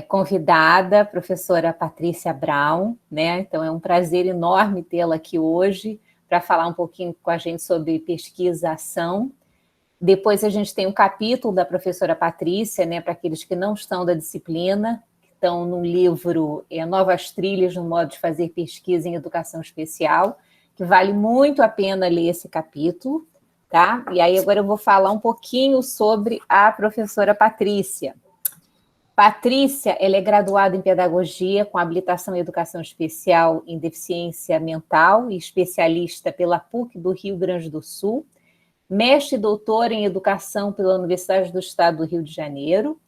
convidada, a professora Patrícia Brown, né? Então é um prazer enorme tê-la aqui hoje para falar um pouquinho com a gente sobre pesquisa-ação. Depois a gente tem um capítulo da professora Patrícia, né, para aqueles que não estão da disciplina, que estão no livro Novas Trilhas no Modo de Fazer Pesquisa em Educação Especial, que vale muito a pena ler esse capítulo, tá? E aí agora eu vou falar um pouquinho sobre a professora Patrícia. Patrícia, ela é graduada em Pedagogia com habilitação em Educação Especial em Deficiência Mental e especialista pela PUC do Rio Grande do Sul, mestre e doutora em Educação pela Universidade do Estado do Rio de Janeiro,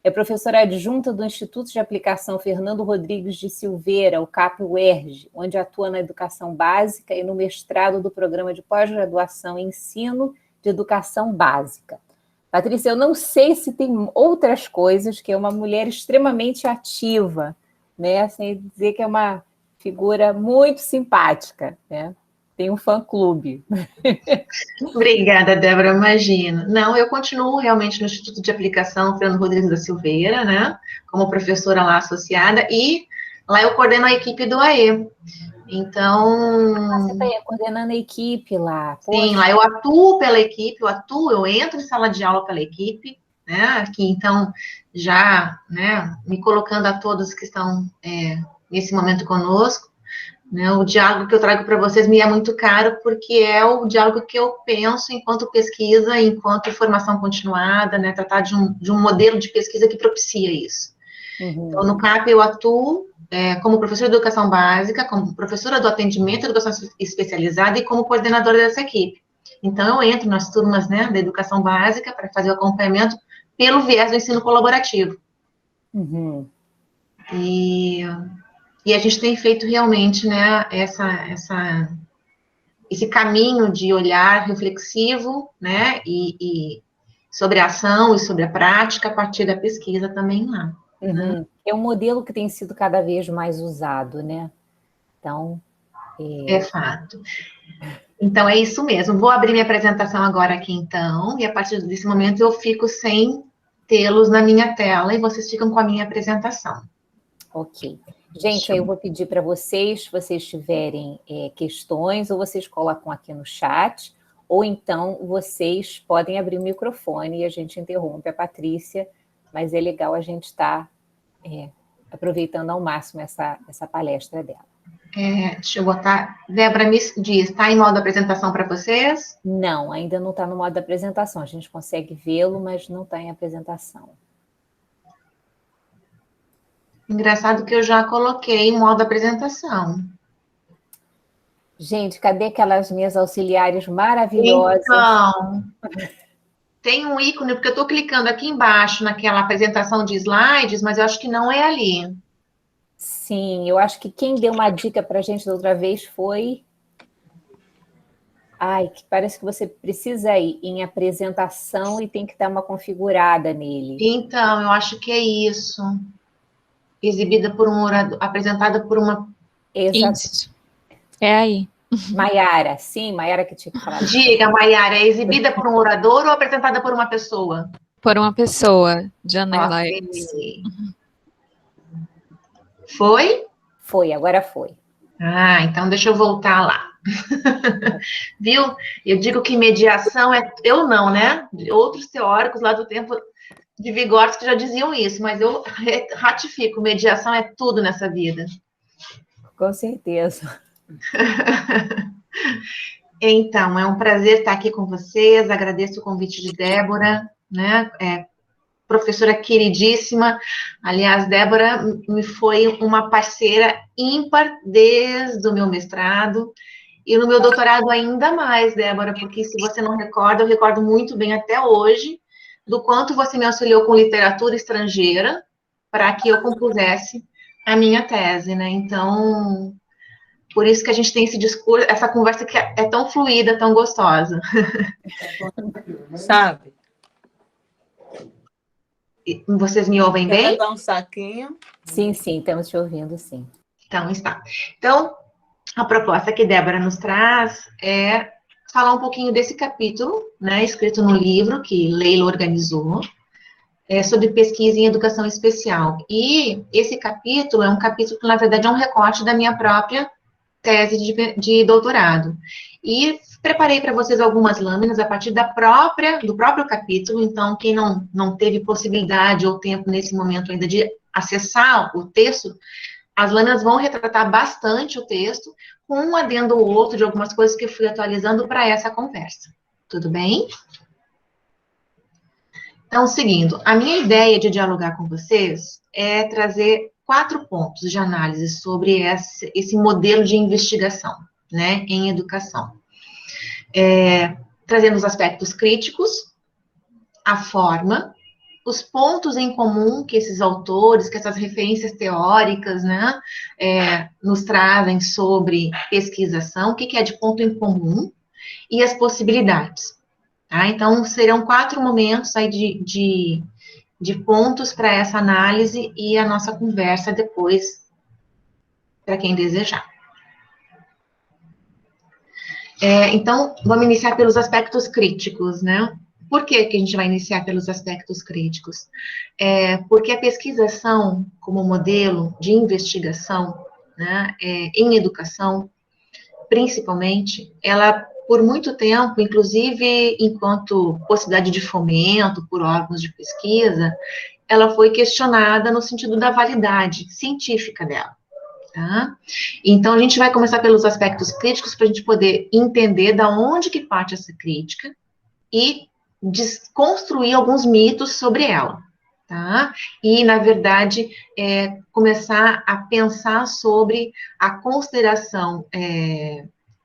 é professora adjunta do Instituto de Aplicação Fernando Rodrigues de Silveira, o CAP-UERJ, onde atua na educação básica e no mestrado do Programa de Pós-Graduação em Ensino de Educação Básica. Patrícia, eu não sei se tem outras coisas, que é uma mulher extremamente ativa, né? Sem dizer que é uma figura muito simpática, né? Tem um fã-clube. Obrigada, Débora, imagina. Não, eu continuo realmente no Instituto de Aplicação Fernando Rodrigues da Silveira, né? Como professora lá associada, e lá eu coordeno a equipe do AE. Então... Você está coordenando a equipe lá. Poxa. Sim, lá eu atuo pela equipe, eu entro em sala de aula pela equipe, né? Aqui, então, já, né, me colocando a todos que estão nesse momento conosco, né? O diálogo que eu trago para vocês me é muito caro, porque é o diálogo que eu penso enquanto pesquisa, enquanto formação continuada, né? Tratar de um modelo de pesquisa que propicia isso. Uhum. Então, no CAP eu atuo como professora de educação básica, como professora do atendimento à educação especializada e como coordenadora dessa equipe. Então, eu entro nas turmas, né, da educação básica para fazer o acompanhamento pelo viés do ensino colaborativo. Uhum. E a gente tem feito realmente, né, esse caminho de olhar reflexivo, né, e sobre a ação e sobre a prática a partir da pesquisa também lá. Uhum. É um modelo que tem sido cada vez mais usado, né? Então... É fato. Então, é isso mesmo. Vou abrir minha apresentação agora aqui, então, e a partir desse momento eu fico sem tê-los na minha tela e vocês ficam com a minha apresentação. Ok. Gente, aí eu vou pedir para vocês, se vocês tiverem questões, ou vocês colocam aqui no chat, ou então vocês podem abrir o microfone e a gente interrompe a Patrícia, mas é legal a gente estar aproveitando ao máximo essa palestra dela. Deixa eu botar... Débora, me diz, está em modo apresentação para vocês? Não, ainda não está no modo apresentação. A gente consegue vê-lo, mas não está em apresentação. Engraçado que eu já coloquei em modo apresentação. Gente, cadê aquelas minhas auxiliares maravilhosas? Então, tem um ícone, porque eu estou clicando aqui embaixo naquela apresentação de slides, mas eu acho que não é ali. Sim, eu acho que quem deu uma dica para a gente da outra vez foi... Ai, que parece que você precisa ir em apresentação e tem que dar uma configurada nele. Então, eu acho que é isso. Exibida por um orador, apresentada por uma... Exato. Isso. É aí. Maiara, sim, Maiara que tinha que falar. Diga, Maiara, é exibida por um orador ou apresentada por uma pessoa? Por uma pessoa, Jana Laires. Foi? Foi, agora foi. Ah, então deixa eu voltar lá. Viu? Eu digo que mediação é... Eu não, né? Outros teóricos lá do tempo de Vygotsky já diziam isso, mas eu ratifico, mediação é tudo nessa vida. Com certeza. Então, é um prazer estar aqui com vocês, agradeço o convite de Débora, né? Professora queridíssima. Aliás, Débora me foi uma parceira ímpar desde o meu mestrado e no meu doutorado ainda mais, Débora, porque se você não recorda, eu recordo muito bem até hoje do quanto você me auxiliou com literatura estrangeira para que eu compusesse a minha tese, né? Então, por isso que a gente tem esse discurso, essa conversa que é tão fluida, tão gostosa. Sabe? Vocês me ouvem bem? Quer dar um saquinho? Sim, sim, estamos te ouvindo, sim. Então, está. Então, a proposta que Débora nos traz é falar um pouquinho desse capítulo, né, escrito no livro que Leila organizou, sobre pesquisa em educação especial. E esse capítulo é um capítulo que, na verdade, é um recorte da minha própria tese de doutorado. E preparei para vocês algumas lâminas a partir do próprio capítulo, então, quem não teve possibilidade ou tempo nesse momento ainda de acessar o texto, as lâminas vão retratar bastante o texto, com um adendo ou outro de algumas coisas que eu fui atualizando para essa conversa. Tudo bem? Então, seguindo, a minha ideia de dialogar com vocês é trazer 4 pontos de análise sobre esse modelo de investigação, né, em educação. Trazendo os aspectos críticos, a forma, os pontos em comum que esses autores, que essas referências teóricas, né, nos trazem sobre pesquisação, o que é de ponto em comum, e as possibilidades. Tá? Então, serão 4 momentos aí de pontos para essa análise e a nossa conversa depois, para quem desejar. Então, vamos iniciar pelos aspectos críticos, né? Por que a gente vai iniciar pelos aspectos críticos? Porque a pesquisação como modelo de investigação, né, em educação, principalmente, ela, por muito tempo, inclusive enquanto possibilidade de fomento por órgãos de pesquisa, ela foi questionada no sentido da validade científica dela. Tá? Então, a gente vai começar pelos aspectos críticos para a gente poder entender da onde que parte essa crítica e desconstruir alguns mitos sobre ela, tá? E, na verdade, começar a pensar sobre a consideração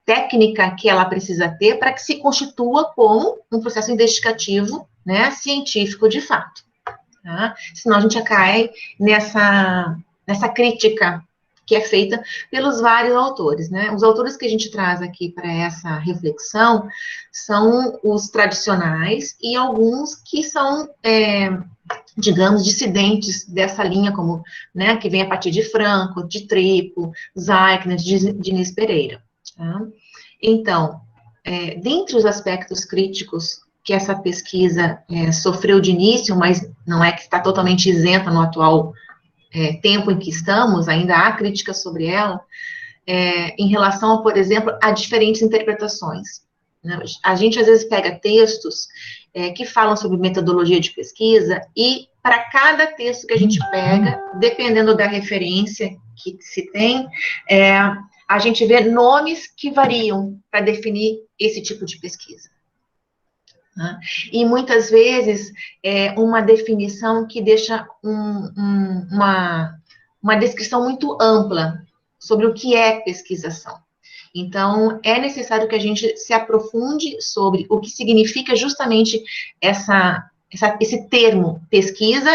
técnica que ela precisa ter para que se constitua como um processo investigativo, né, científico de fato, tá? Senão a gente cai nessa crítica que é feita pelos vários autores, né? Os autores que a gente traz aqui para essa reflexão são os tradicionais e alguns que são, digamos, dissidentes dessa linha, como, né, que vem a partir de Franco, de Tripo, Zeigner, de Diniz Pereira. Tá? Então, dentre os aspectos críticos que essa pesquisa sofreu de início, mas não é que está totalmente isenta no atual tempo em que estamos, ainda há críticas sobre ela, em relação, por exemplo, a diferentes interpretações. Né? A gente, às vezes, pega textos que falam sobre metodologia de pesquisa, e para cada texto que a gente pega, dependendo da referência que se tem, a gente vê nomes que variam para definir esse tipo de pesquisa. Né? E muitas vezes uma definição que deixa uma descrição muito ampla sobre o que é pesquisação. Então, é necessário que a gente se aprofunde sobre o que significa justamente esse termo pesquisa,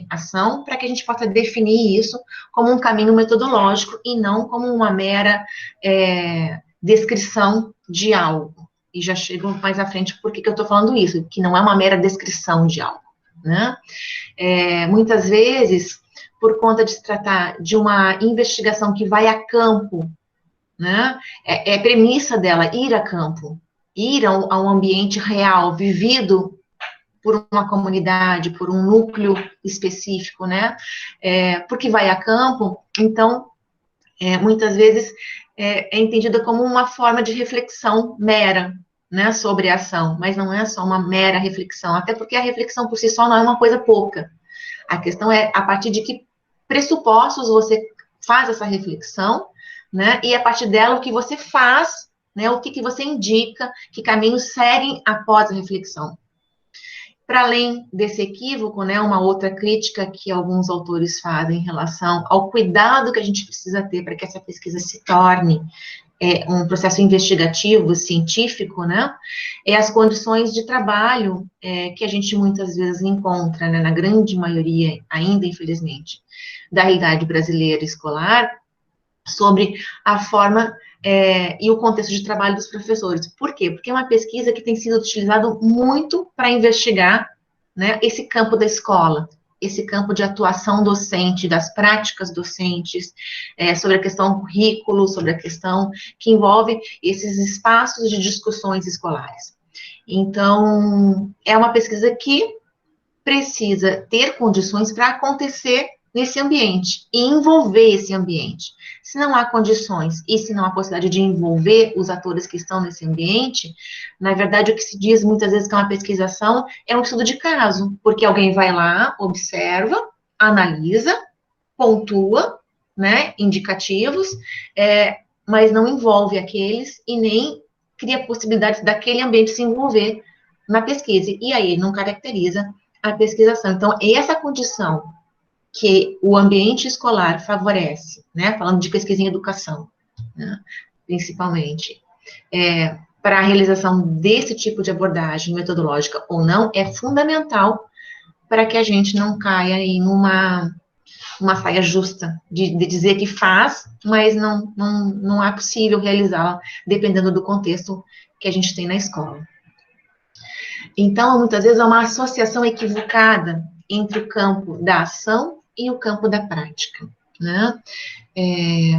ação, para que a gente possa definir isso como um caminho metodológico e não como uma mera descrição de algo. E já chego mais à frente por que eu estou falando isso, que não é uma mera descrição de algo, né? Muitas vezes, por conta de se tratar de uma investigação que vai a campo, né? É premissa dela ir a campo, ir a um ambiente real, vivido por uma comunidade, por um núcleo específico, né? Porque vai a campo, então, muitas vezes é entendida como uma forma de reflexão mera, né, sobre a ação, mas não é só uma mera reflexão, até porque a reflexão por si só não é uma coisa pouca. A questão é a partir de que pressupostos você faz essa reflexão, né, e a partir dela o que você faz, né, o que você indica, que caminhos seguem após a reflexão. Para além desse equívoco, né, uma outra crítica que alguns autores fazem em relação ao cuidado que a gente precisa ter para que essa pesquisa se torne um processo investigativo, científico, né, as condições de trabalho que a gente muitas vezes encontra, né, na grande maioria, ainda infelizmente, da realidade brasileira escolar, sobre a forma e o contexto de trabalho dos professores. Por quê? Porque é uma pesquisa que tem sido utilizada muito para investigar, né, esse campo da escola, esse campo de atuação docente, das práticas docentes, sobre a questão currículo, sobre a questão que envolve esses espaços de discussões escolares. Então, é uma pesquisa que precisa ter condições para acontecer nesse ambiente e envolver esse ambiente. Se não há condições e se não há possibilidade de envolver os atores que estão nesse ambiente, na verdade, o que se diz muitas vezes que é uma pesquisação é um estudo de caso, porque alguém vai lá, observa, analisa, pontua, né, indicativos, mas não envolve aqueles e nem cria possibilidades daquele ambiente se envolver na pesquisa. E aí não caracteriza a pesquisação. Então, essa condição que o ambiente escolar favorece, né, falando de pesquisa em educação, né, principalmente, para a realização desse tipo de abordagem metodológica ou não, é fundamental para que a gente não caia em uma saia justa, de dizer que faz, mas não é possível realizá-la, dependendo do contexto que a gente tem na escola. Então, muitas vezes, há uma associação equivocada entre o campo da ação e o campo da prática, né?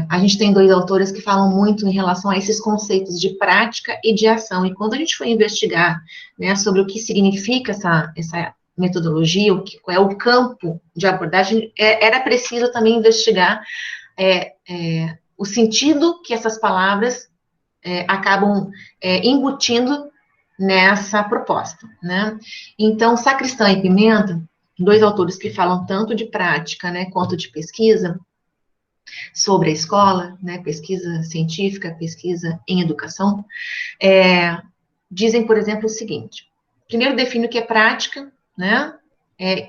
A gente tem 2 autores que falam muito em relação a esses conceitos de prática e de ação, e quando a gente foi investigar, né, sobre o que significa essa metodologia, qual é o campo de abordagem, era preciso também investigar o sentido que essas palavras acabam embutindo nessa proposta, né? Então, Sacristã e Pimenta, 2 autores que falam tanto de prática, né, quanto de pesquisa sobre a escola, né, pesquisa científica, pesquisa em educação, dizem, por exemplo, o seguinte: primeiro define o que é prática, né,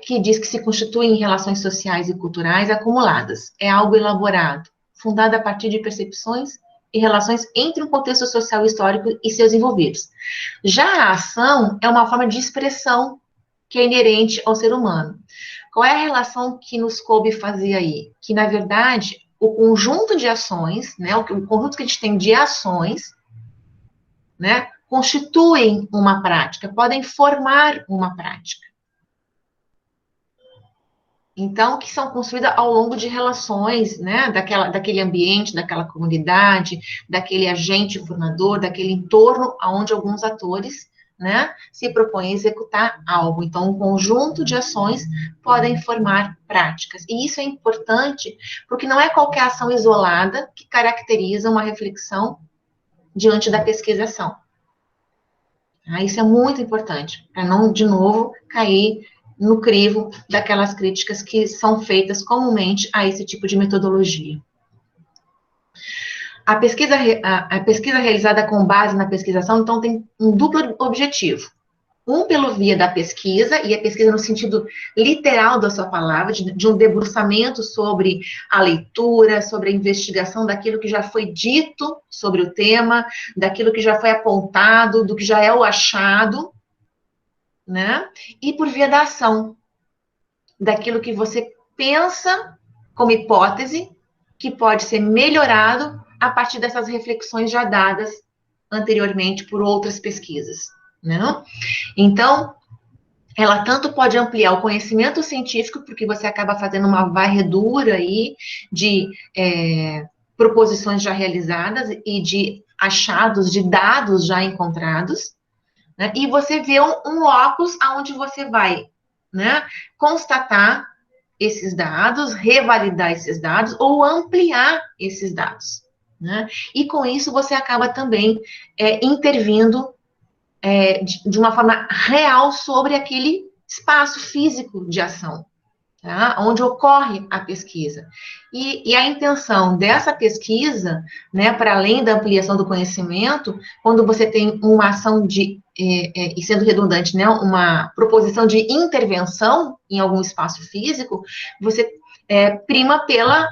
que diz que se constitui em relações sociais e culturais acumuladas, é algo elaborado, fundado a partir de percepções e relações entre um contexto social e histórico e seus envolvidos. Já a ação é uma forma de expressão que é inerente ao ser humano. Qual é a relação que nos coube fazer aí? Que, na verdade, o conjunto de ações, né, o conjunto que a gente tem de ações, né, constituem uma prática, podem formar uma prática. Então, que são construídas ao longo de relações, né, daquele ambiente, daquela comunidade, daquele agente formador, daquele entorno onde alguns atores, né, se propõem a executar algo. Então, um conjunto de ações podem formar práticas. E isso é importante, porque não é qualquer ação isolada que caracteriza uma reflexão diante da pesquisação. Isso é muito importante, para não, de novo, cair no crivo daquelas críticas que são feitas comumente a esse tipo de metodologia. A pesquisa realizada com base na pesquisação, então, tem um duplo objetivo. Um pelo via da pesquisa, e a pesquisa no sentido literal da sua palavra, de um debruçamento sobre a leitura, sobre a investigação daquilo que já foi dito sobre o tema, daquilo que já foi apontado, do que já é o achado, né? E por via da ação, daquilo que você pensa como hipótese, que pode ser melhorado a partir dessas reflexões já dadas anteriormente por outras pesquisas, né? Então, ela tanto pode ampliar o conhecimento científico, porque você acaba fazendo uma varredura aí de proposições já realizadas e de achados, de dados já encontrados, né? E você vê um locus onde você vai, né, constatar esses dados, revalidar esses dados ou ampliar esses dados, né? E com isso você acaba também intervindo de uma forma real sobre aquele espaço físico de ação, tá? Onde ocorre a pesquisa. E a intenção dessa pesquisa, né, para além da ampliação do conhecimento, quando você tem uma ação e sendo redundante, né, uma proposição de intervenção em algum espaço físico, você prima pela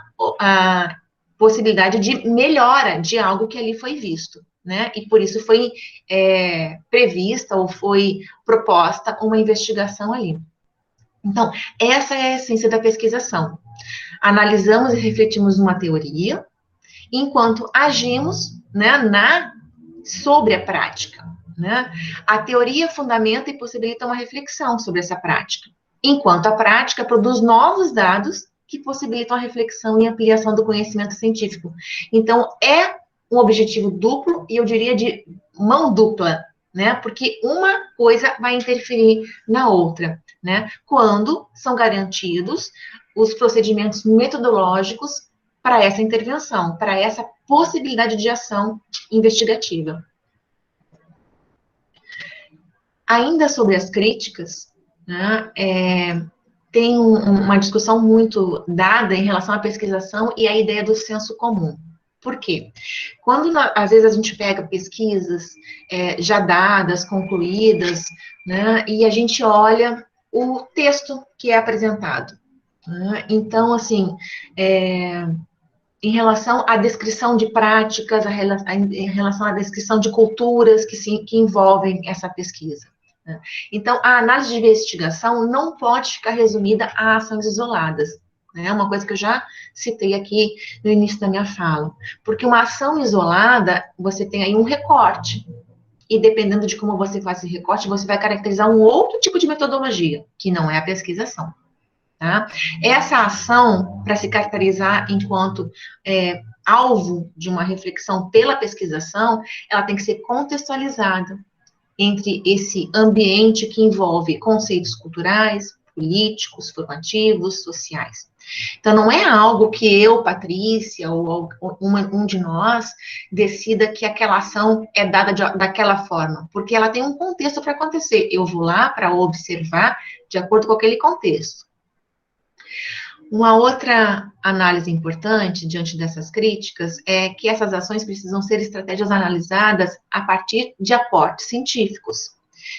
possibilidade de melhora de algo que ali foi visto, né? E por isso foi prevista ou foi proposta uma investigação ali. Então, essa é a essência da pesquisação. Analisamos e refletimos uma teoria, enquanto agimos, né, sobre a prática, né? A teoria fundamenta e possibilita uma reflexão sobre essa prática, enquanto a prática produz novos dados que possibilitam a reflexão e ampliação do conhecimento científico. Então, é um objetivo duplo, e eu diria de mão dupla, né? Porque uma coisa vai interferir na outra, né? Quando são garantidos os procedimentos metodológicos para essa intervenção, para essa possibilidade de ação investigativa. Ainda sobre as críticas, né, tem uma discussão muito dada em relação à pesquisação e à ideia do senso comum. Por quê? Quando, às vezes, a gente pega pesquisas já dadas, concluídas, né, e a gente olha o texto que é apresentado, né? Então, assim, em relação à descrição de práticas, em relação à descrição de culturas que envolvem essa pesquisa. Então, a análise de investigação não pode ficar resumida a ações isoladas. É uma coisa que eu já citei aqui no início da minha fala. Porque uma ação isolada, você tem aí um recorte. E dependendo de como você faz esse recorte, você vai caracterizar um outro tipo de metodologia, que não é a pesquisação. Tá? Essa ação, para se caracterizar enquanto alvo de uma reflexão pela pesquisação, ela tem que ser contextualizada entre esse ambiente que envolve conceitos culturais, políticos, formativos, sociais. Então, não é algo que eu, Patrícia, ou um de nós, decida que aquela ação é dada daquela forma, porque ela tem um contexto para acontecer. Eu vou lá para observar de acordo com aquele contexto. Uma outra análise importante diante dessas críticas é que essas ações precisam ser estratégias analisadas a partir de aportes científicos.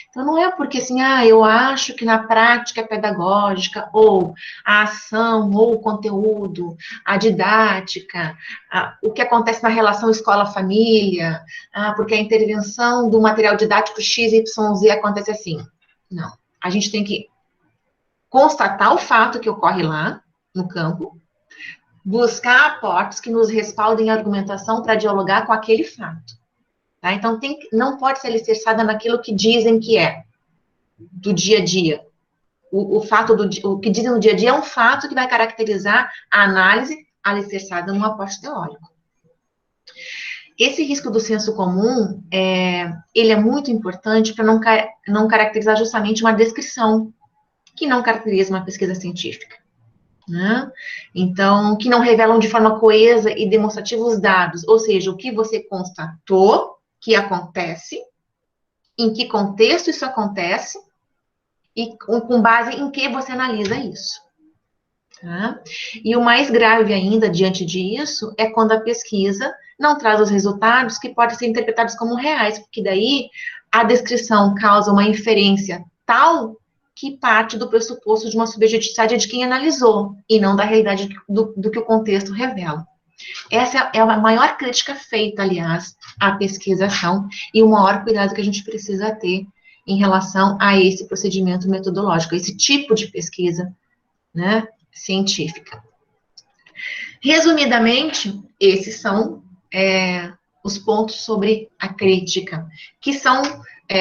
Então, não é porque, assim, eu acho que na prática pedagógica, ou a ação, ou o conteúdo, a didática, o que acontece na relação escola-família, porque a intervenção do material didático XYZ acontece assim. Não. A gente tem que constatar o fato que ocorre lá, no campo, buscar aportes que nos respaldem a argumentação para dialogar com aquele fato. Tá? Então, não pode ser alicerçada naquilo que dizem que é, do dia a dia. O que dizem no dia a dia é um fato que vai caracterizar a análise alicerçada num aporte teórico. Esse risco do senso comum, ele é muito importante para não caracterizar justamente uma descrição, que não caracteriza uma pesquisa científica. Né? Então, que não revelam de forma coesa e demonstrativa os dados, ou seja, o que você constatou que acontece, em que contexto isso acontece, e com base em que você analisa isso. Tá? E o mais grave ainda, diante disso, é quando a pesquisa não traz os resultados que podem ser interpretados como reais, porque daí a descrição causa uma inferência tal que parte do pressuposto de uma subjetividade de quem analisou, e não da realidade do que o contexto revela. Essa é a maior crítica feita, aliás, à pesquisação, e o maior cuidado que a gente precisa ter em relação a esse procedimento metodológico, esse tipo de pesquisa, né, científica. Resumidamente, esses são os pontos sobre a crítica, que são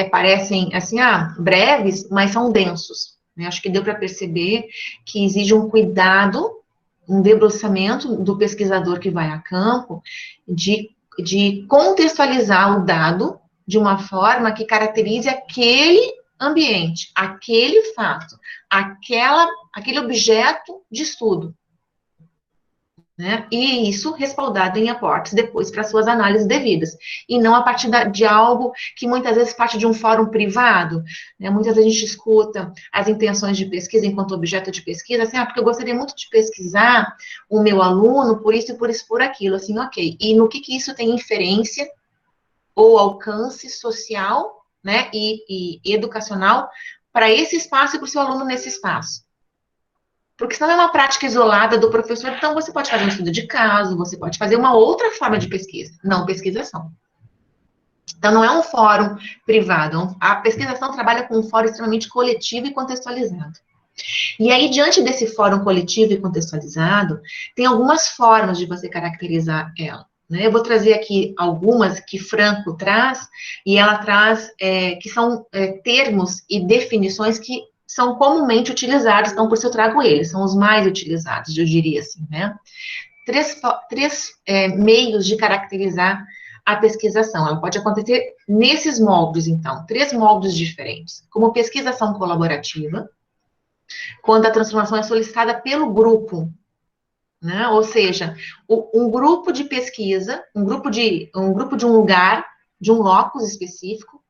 parecem, assim, breves, mas são densos. Né? Acho que deu para perceber que exige um cuidado, um debruçamento do pesquisador que vai a campo, de contextualizar o dado de uma forma que caracterize aquele ambiente, aquele fato, aquele objeto de estudo. Né? E isso respaldado em aportes depois para suas análises devidas, e não a partir de algo que muitas vezes parte de um fórum privado, né? Muitas vezes a gente escuta as intenções de pesquisa enquanto objeto de pesquisa, assim, porque eu gostaria muito de pesquisar o meu aluno por isso e por isso, por aquilo, assim, ok, e no que isso tem inferência ou alcance social, né, e educacional para esse espaço e para o seu aluno nesse espaço. Porque senão é uma prática isolada do professor, então você pode fazer um estudo de caso, você pode fazer uma outra forma de pesquisa, não pesquisação. Então, não é um fórum privado, a pesquisação trabalha com um fórum extremamente coletivo e contextualizado. E aí, diante desse fórum coletivo e contextualizado, tem algumas formas de você caracterizar ela. Né? Eu vou trazer aqui algumas que Franco traz, e ela traz, que são termos e definições que são comumente utilizados, então por isso eu trago eles, são os mais utilizados, eu diria assim, né? Três meios de caracterizar a pesquisação. Ela pode acontecer nesses moldes, então, 3 moldes diferentes. Como pesquisação colaborativa, quando a transformação é solicitada pelo grupo, né? Ou seja, um grupo de pesquisa, um grupo de um lugar, de um locus específico,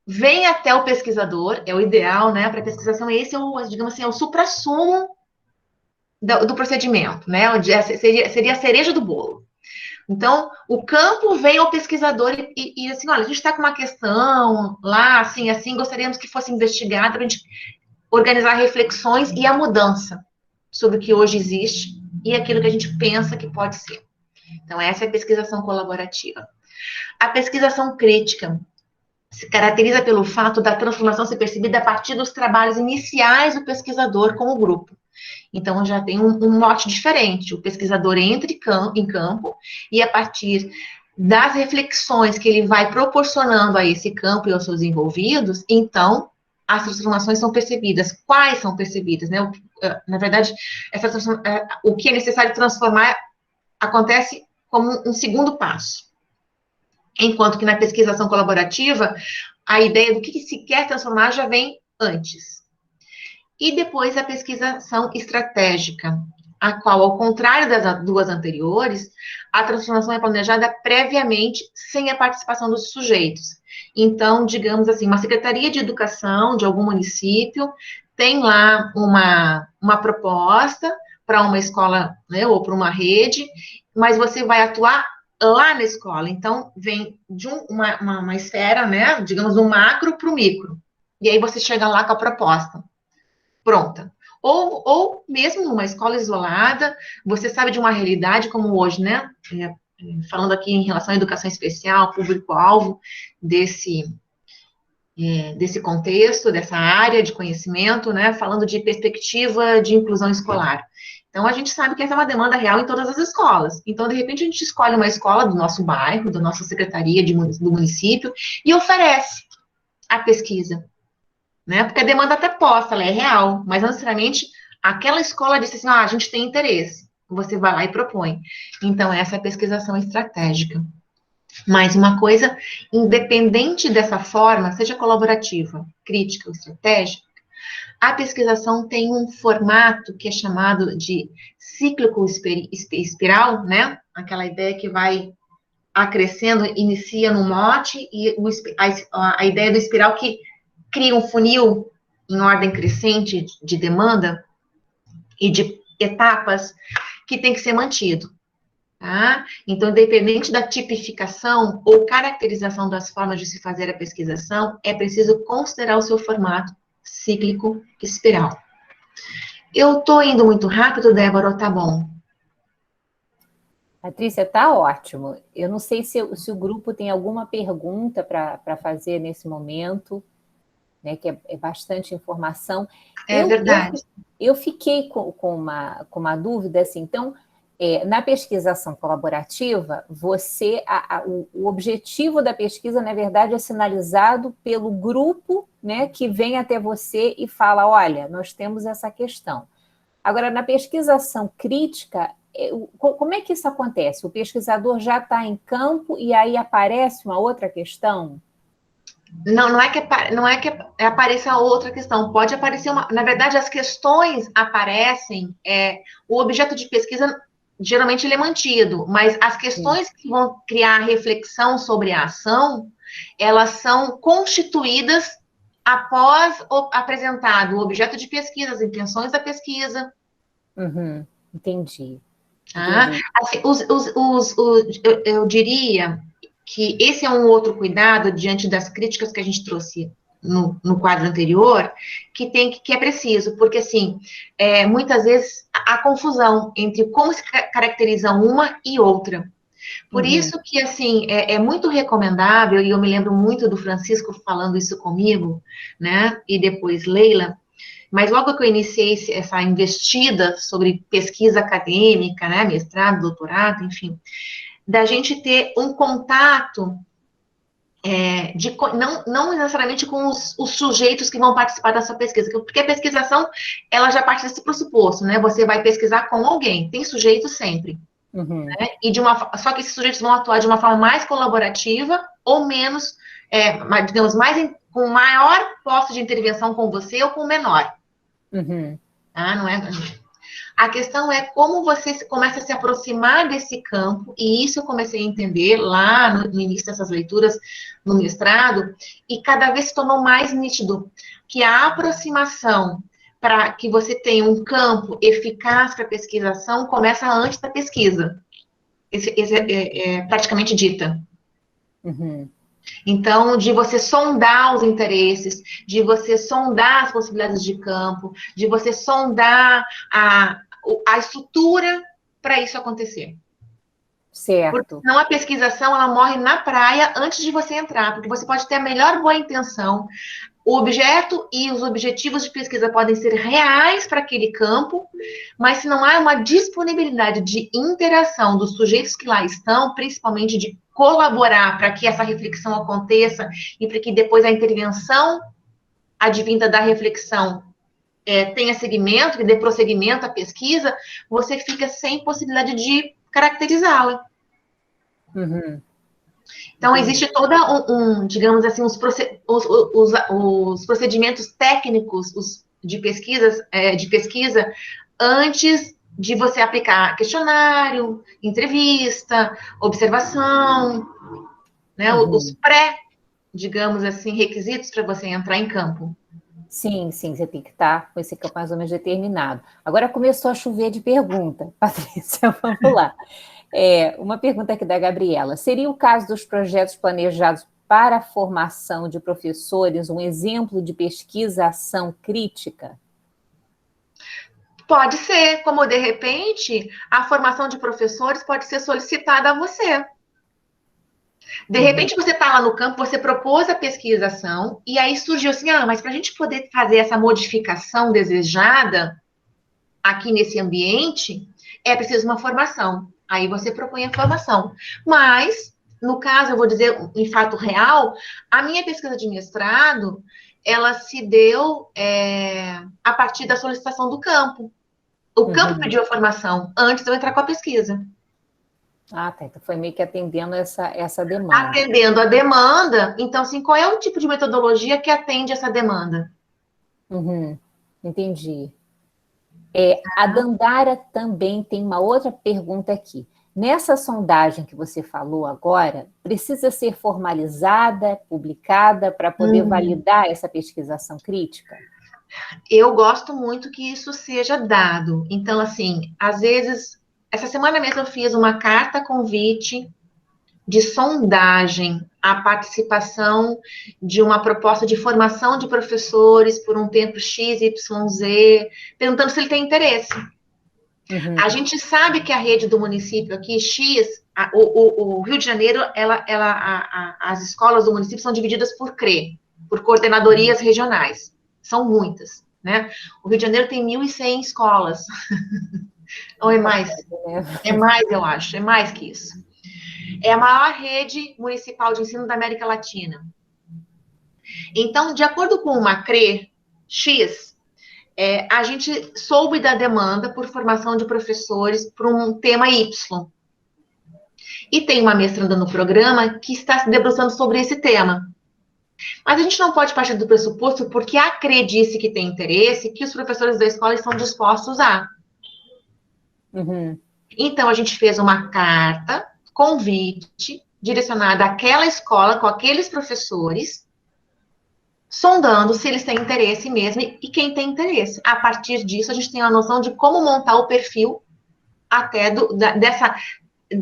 vem até o pesquisador, é o ideal, né? Para a pesquisação, esse é o, digamos assim, é o suprassumo do procedimento, né? Seria a cereja do bolo. Então, o campo vem ao pesquisador e assim, olha, a gente está com uma questão lá, assim, gostaríamos que fosse investigada para a gente organizar reflexões e a mudança sobre o que hoje existe e aquilo que a gente pensa que pode ser. Então, essa é a pesquisação colaborativa. A pesquisação crítica se caracteriza pelo fato da transformação ser percebida a partir dos trabalhos iniciais do pesquisador com o grupo. Então, já tem um mote diferente. O pesquisador entra em campo e, a partir das reflexões que ele vai proporcionando a esse campo e aos seus envolvidos, então, as transformações são percebidas. Quais são percebidas? Né? Na verdade, o que é necessário transformar acontece como um segundo passo. Enquanto que na pesquisação colaborativa, a ideia do que se quer transformar já vem antes. E depois a pesquisação estratégica, a qual, ao contrário das 2 anteriores, a transformação é planejada previamente, sem a participação dos sujeitos. Então, digamos assim, uma secretaria de educação de algum município tem lá uma proposta para uma escola, né, ou para uma rede, mas você vai atuar lá na escola. Então, vem de uma esfera, né, digamos, do macro para o micro. E aí você chega lá com a proposta pronta. Ou mesmo numa escola isolada, você sabe de uma realidade como hoje, né? Falando aqui em relação à educação especial, público-alvo desse contexto, dessa área de conhecimento, né? Falando de perspectiva de inclusão escolar. Então, a gente sabe que essa é uma demanda real em todas as escolas. Então, de repente, a gente escolhe uma escola do nosso bairro, da nossa secretaria do município, e oferece a pesquisa. Né? Porque a demanda até posta, ela é real, mas não necessariamente aquela escola disse assim, a gente tem interesse. Você vai lá e propõe. Então, essa é a pesquisação estratégica. Mais uma coisa, independente dessa forma, seja colaborativa, crítica ou estratégica, a pesquisação tem um formato que é chamado de cíclico espiral, né? Aquela ideia que vai acrescendo, inicia no mote, e a ideia do espiral que cria um funil em ordem crescente de demanda e de etapas que tem que ser mantido. Tá? Então, independente da tipificação ou caracterização das formas de se fazer a pesquisação, é preciso considerar o seu formato cíclico espiral. Eu estou indo muito rápido, Débora, ou tá bom? Patrícia, está ótimo. Eu não sei se o grupo tem alguma pergunta para fazer nesse momento, né, que é bastante informação. É verdade. Eu fiquei com uma dúvida, assim, então, na pesquisação colaborativa, o objetivo da pesquisa, na verdade, é sinalizado pelo grupo, né, que vem até você e fala, olha, nós temos essa questão. Agora, na pesquisação crítica, como é que isso acontece? O pesquisador já está em campo e aí aparece uma outra questão? Não é que apareça outra questão, pode aparecer na verdade, as questões aparecem, o objeto de pesquisa, geralmente ele é mantido, mas as questões que vão criar reflexão sobre a ação, elas são constituídas após apresentado o objeto de pesquisa, as intenções da pesquisa. Uhum, entendi. Tá? Assim, eu diria que esse é um outro cuidado diante das críticas que a gente trouxe no quadro anterior, que é preciso, porque, assim, muitas vezes há confusão entre como se caracteriza uma e outra. Por isso que, assim, é muito recomendável, e eu me lembro muito do Francisco falando isso comigo, né, e depois Leila, mas logo que eu iniciei essa investida sobre pesquisa acadêmica, né, mestrado, doutorado, enfim, da gente ter um contato não necessariamente com os sujeitos que vão participar da sua pesquisa, porque a pesquisação, ela já parte desse pressuposto, né? Você vai pesquisar com alguém, tem sujeito sempre. Uhum. Né? Só que esses sujeitos vão atuar de uma forma mais colaborativa ou menos, digamos, com maior posse de intervenção com você ou com menor. Uhum. Tá? Não é? A questão é como você começa a se aproximar desse campo, e isso eu comecei a entender lá no início dessas leituras, no mestrado, e cada vez se tornou mais nítido que a aproximação para que você tenha um campo eficaz para pesquisação começa antes da pesquisa. Esse é praticamente dita. Uhum. Então, de você sondar os interesses, de você sondar as possibilidades de campo, de você sondar a estrutura para isso acontecer. Porque Certo. senão a pesquisação, ela morre na praia antes de você entrar, porque você pode ter a melhor boa intenção, o objeto e os objetivos de pesquisa podem ser reais para aquele campo, mas se não há uma disponibilidade de interação dos sujeitos que lá estão, principalmente de colaborar para que essa reflexão aconteça e para que depois a intervenção advinda da reflexão tenha seguimento, que dê prosseguimento à pesquisa, você fica sem possibilidade de caracterizá-la. Uhum. Então, existe toda digamos assim, os procedimentos técnicos de pesquisa antes de você aplicar questionário, entrevista, observação, né? Os digamos assim, requisitos para você entrar em campo. Sim, você tem que estar com esse campo mais ou menos determinado. Agora começou a chover de pergunta. Patrícia, vamos lá. Uma pergunta aqui da Gabriela. Seria o caso dos projetos planejados para a formação de professores um exemplo de pesquisa-ação crítica? Pode ser, como de repente a formação de professores pode ser solicitada a você. De repente você está lá no campo, você propôs a pesquisação, e aí surgiu assim, mas para a gente poder fazer essa modificação desejada aqui nesse ambiente, é preciso uma formação. Aí você propõe a formação. Mas, no caso, eu vou dizer em fato real, a minha pesquisa de mestrado, ela se deu a partir da solicitação do campo. O campo pediu a formação antes de eu entrar com a pesquisa. Ah, tá. Então foi meio que atendendo essa demanda. Atendendo a demanda. Então, assim, qual é o tipo de metodologia que atende essa demanda? Uhum. Entendi. A Dandara também tem uma outra pergunta aqui. Nessa sondagem que você falou agora, precisa ser formalizada, publicada, para poder validar essa pesquisação crítica? Eu gosto muito que isso seja dado. Então, assim, às vezes, essa semana mesmo eu fiz uma carta convite de sondagem à participação de uma proposta de formação de professores por um tempo X, Y, Z, perguntando se ele tem interesse. Uhum. A gente sabe que a rede do município aqui, o Rio de Janeiro, as escolas do município são divididas por CRE, por coordenadorias regionais. São muitas, né? O Rio de Janeiro tem 1.100 escolas. Ou é mais? É mais, eu acho. É mais que isso. É a maior rede municipal de ensino da América Latina. Então, de acordo com uma CRE X, a gente soube da demanda por formação de professores para um tema Y. E tem uma mestranda no programa que está se debruçando sobre esse tema. Mas a gente não pode partir do pressuposto, porque a CRE disse que tem interesse, que os professores da escola estão dispostos a. Uhum. Então, a gente fez uma carta, convite, direcionada àquela escola, com aqueles professores, sondando se eles têm interesse mesmo e quem tem interesse. A partir disso, a gente tem a noção de como montar o perfil até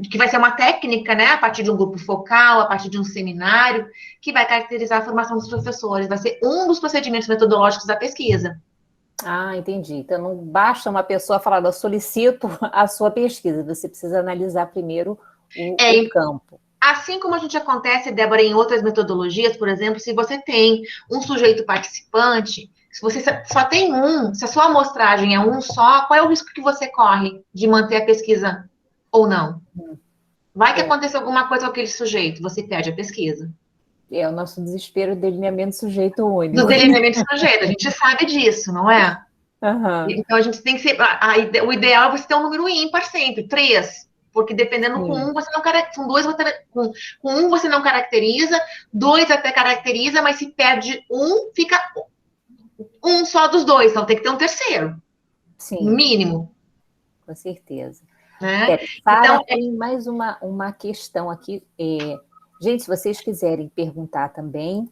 que vai ser uma técnica, né, a partir de um grupo focal, a partir de um seminário, que vai caracterizar a formação dos professores. Vai ser um dos procedimentos metodológicos da pesquisa. Ah, entendi. Então, não basta uma pessoa falar, eu solicito a sua pesquisa, você precisa analisar primeiro o campo. Assim como a gente acontece, Débora, em outras metodologias, por exemplo, se você tem um sujeito participante, se você só tem um, se a sua amostragem é um só, qual é o risco que você corre de manter a pesquisa ou não? Vai que aconteça alguma coisa com aquele sujeito, você perde a pesquisa. É o nosso desespero do delineamento sujeito único. Do delineamento sujeito, a gente sabe disso, não é? Uhum. Então, a gente tem que ser... O ideal é você ter um número ímpar sempre, 3. Porque dependendo com um, você não caracteriza, com dois, com um você não caracteriza, dois até caracteriza, mas se perde um, fica um só dos dois, então tem que ter um terceiro, Sim, mínimo. com certeza. Né? Sara, Então, tem mais uma questão aqui. Gente, se vocês quiserem perguntar também,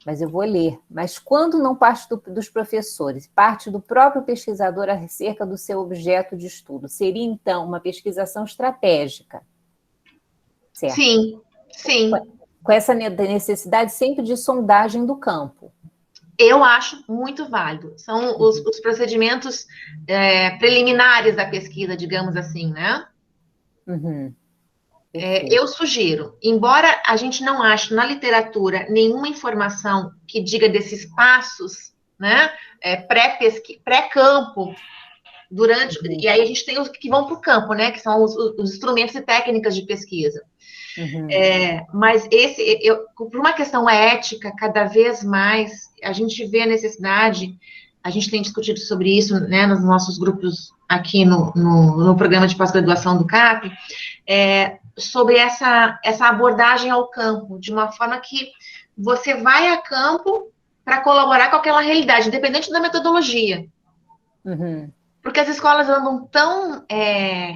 mas eu vou ler. Mas quando não parte dos professores, parte do próprio pesquisador acerca do seu objeto de estudo, seria então uma pesquisação estratégica, certo? sim, sim. Com essa necessidade sempre de sondagem do campo. Eu acho muito válido. São os procedimentos preliminares da pesquisa, digamos assim, né? Uhum. Eu sugiro, embora a gente não ache na literatura nenhuma informação que diga desses passos, né, pré-campo, durante, e aí a gente tem os que vão para o campo, né, que são os instrumentos e técnicas de pesquisa. Uhum. Mas por uma questão ética, cada vez mais a gente vê a necessidade, a gente tem discutido sobre isso, né, nos nossos grupos aqui no programa de pós-graduação do CAP, sobre essa abordagem ao campo, de uma forma que você vai a campo para colaborar com aquela realidade, independente da metodologia. Uhum. Porque as escolas andam tão,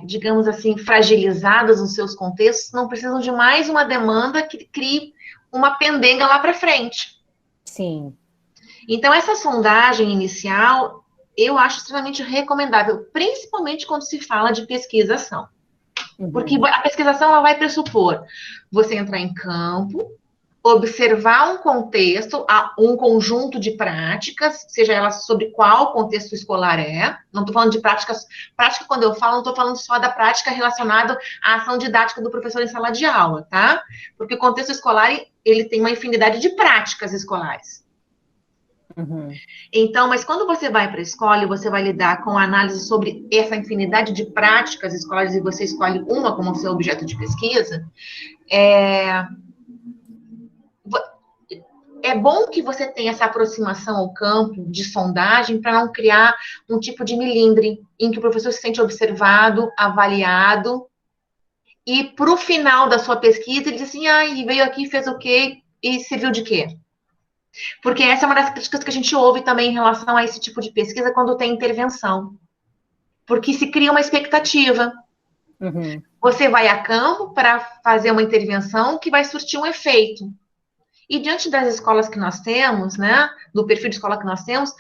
digamos assim, fragilizadas nos seus contextos, não precisam de mais uma demanda que crie uma pendenga lá para frente. Sim. Então, essa sondagem inicial, eu acho extremamente recomendável, principalmente quando se fala de pesquisação. Porque a pesquisação ela vai pressupor você entrar em campo, observar um contexto, um conjunto de práticas, seja ela sobre qual contexto escolar é. Não estou falando de práticas. Prática, quando eu falo, não estou falando só da prática relacionada à ação didática do professor em sala de aula, tá? Porque o contexto escolar, ele tem uma infinidade de práticas escolares. Uhum. Então, mas quando você vai para a escola e você vai lidar com análise sobre essa infinidade de práticas escolares e você escolhe uma como seu objeto de pesquisa, é bom que você tenha essa aproximação ao campo de sondagem para não criar um tipo de milindre em que o professor se sente observado, avaliado, e para o final da sua pesquisa ele diz assim, e veio aqui, fez o quê e serviu de quê? Porque essa é uma das críticas que a gente ouve também em relação a esse tipo de pesquisa quando tem intervenção. Porque se cria uma expectativa. Uhum. Você vai a campo para fazer uma intervenção que vai surtir um efeito. E diante das escolas que nós temos, né, do perfil de escola que nós temos,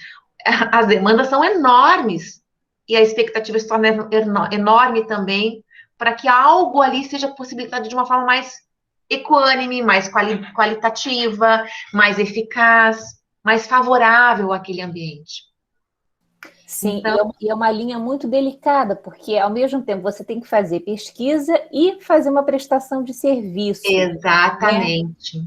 as demandas são enormes. E a expectativa se torna enorme também para que algo ali seja possibilitado de uma forma mais equânime, mais qualitativa, mais eficaz, mais favorável àquele ambiente. Sim, Então, e é uma linha muito delicada, porque ao mesmo tempo você tem que fazer pesquisa e fazer uma prestação de serviço. exatamente. Né?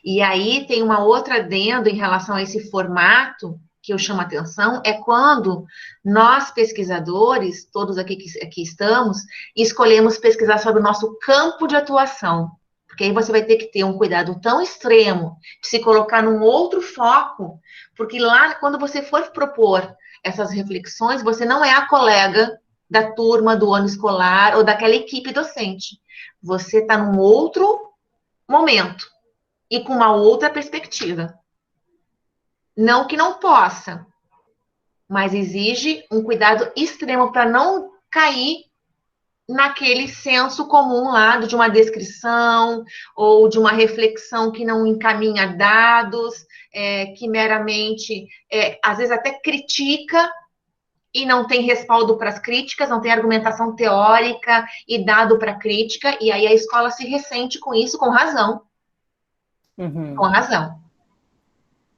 E aí tem uma outra adendo em relação a esse formato que eu chamo a atenção, é quando nós, pesquisadores, todos aqui que estamos, escolhemos pesquisar sobre o nosso campo de atuação. Porque aí você vai ter que ter um cuidado tão extremo de se colocar num outro foco, porque lá, quando você for propor essas reflexões, você não é a colega da turma do ano escolar ou daquela equipe docente. Você está num outro momento e com uma outra perspectiva. Não que não possa, mas exige um cuidado extremo para não cair naquele senso comum lá de uma descrição ou de uma reflexão que não encaminha dados, que meramente, às vezes até critica e não tem respaldo para as críticas, não tem argumentação teórica e dado para crítica, e aí a escola se ressente com isso, com razão. Uhum. Com razão.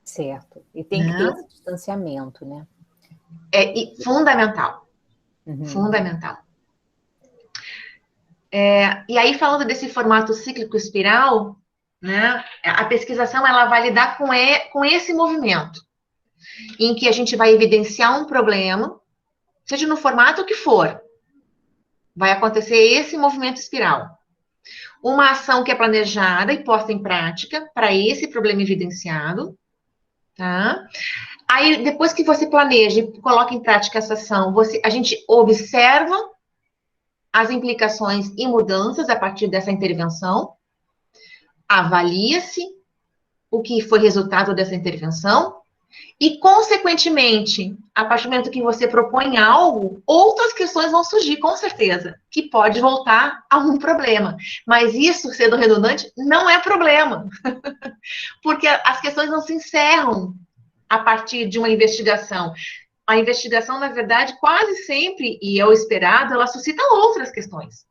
Certo. E tem que ter esse distanciamento, né? Fundamental. Uhum. Fundamental. E aí, falando desse formato cíclico espiral, né, a pesquisação ela vai lidar com esse movimento, em que a gente vai evidenciar um problema, seja no formato que for, vai acontecer esse movimento espiral. Uma ação que é planejada e posta em prática para esse problema evidenciado, tá? Aí, depois que você planeja e coloca em prática essa ação, a gente observa as implicações e mudanças a partir dessa intervenção, avalia-se o que foi resultado dessa intervenção e, consequentemente, a partir do momento que você propõe algo, outras questões vão surgir, com certeza, que pode voltar a um problema. Mas isso, sendo redundante, não é problema, porque as questões não se encerram a partir de uma investigação. A investigação, na verdade, quase sempre, e é o esperado, ela suscita outras questões.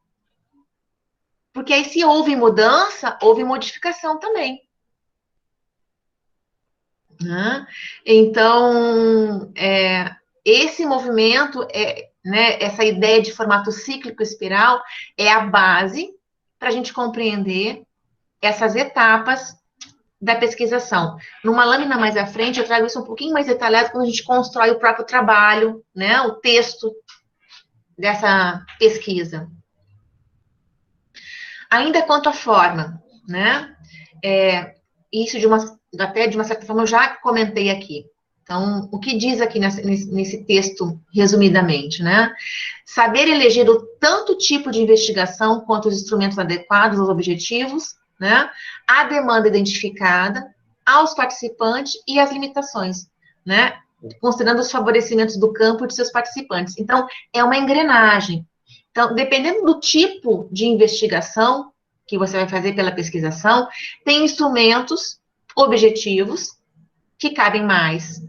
Porque aí, se houve mudança, houve modificação também. Então, esse movimento, né, essa ideia de formato cíclico espiral, é a base para a gente compreender essas etapas da pesquisação. Numa lâmina mais à frente, eu trago isso um pouquinho mais detalhado quando a gente constrói o próprio trabalho, né, o texto dessa pesquisa. Ainda quanto à forma, né, isso até de uma certa forma eu já comentei aqui. Então, o que diz aqui nesse texto, resumidamente, né? Saber eleger o tanto tipo de investigação quanto os instrumentos adequados aos objetivos, né? A demanda identificada, aos participantes e as limitações, né? Considerando os favorecimentos do campo e de seus participantes. Então, é uma engrenagem. Então, dependendo do tipo de investigação que você vai fazer pela pesquisação, tem instrumentos objetivos que cabem mais,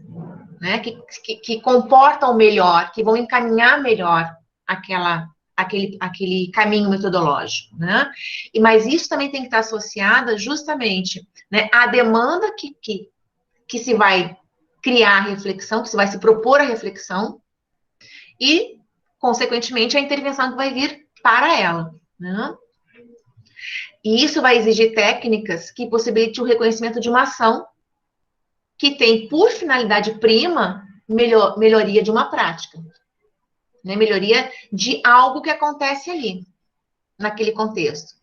né? Que comportam melhor, que vão encaminhar melhor aquele caminho metodológico, né? Mas isso também tem que estar associado justamente, né, à demanda que se vai criar a reflexão, que se vai se propor a reflexão e, consequentemente, a intervenção que vai vir para ela, né? E isso vai exigir técnicas que possibilitem o reconhecimento de uma ação que tem por finalidade prima melhoria de uma prática, né? Melhoria de algo que acontece ali, naquele contexto,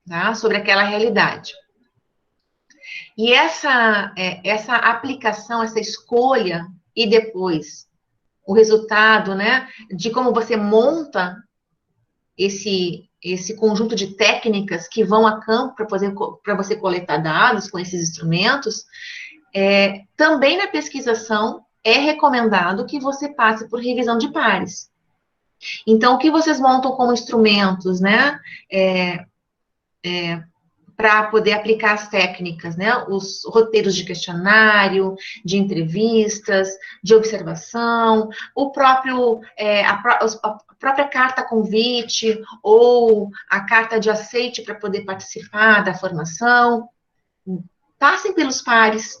tá? Sobre aquela realidade. E essa aplicação, essa escolha, e depois o resultado, né, de como você monta esse conjunto de técnicas que vão a campo para você coletar dados com esses instrumentos, também na pesquisação é recomendado que você passe por revisão de pares. Então, o que vocês montam como instrumentos, né, para poder aplicar as técnicas, né, os roteiros de questionário, de entrevistas, de observação, a própria carta convite ou a carta de aceite para poder participar da formação, passem pelos pares,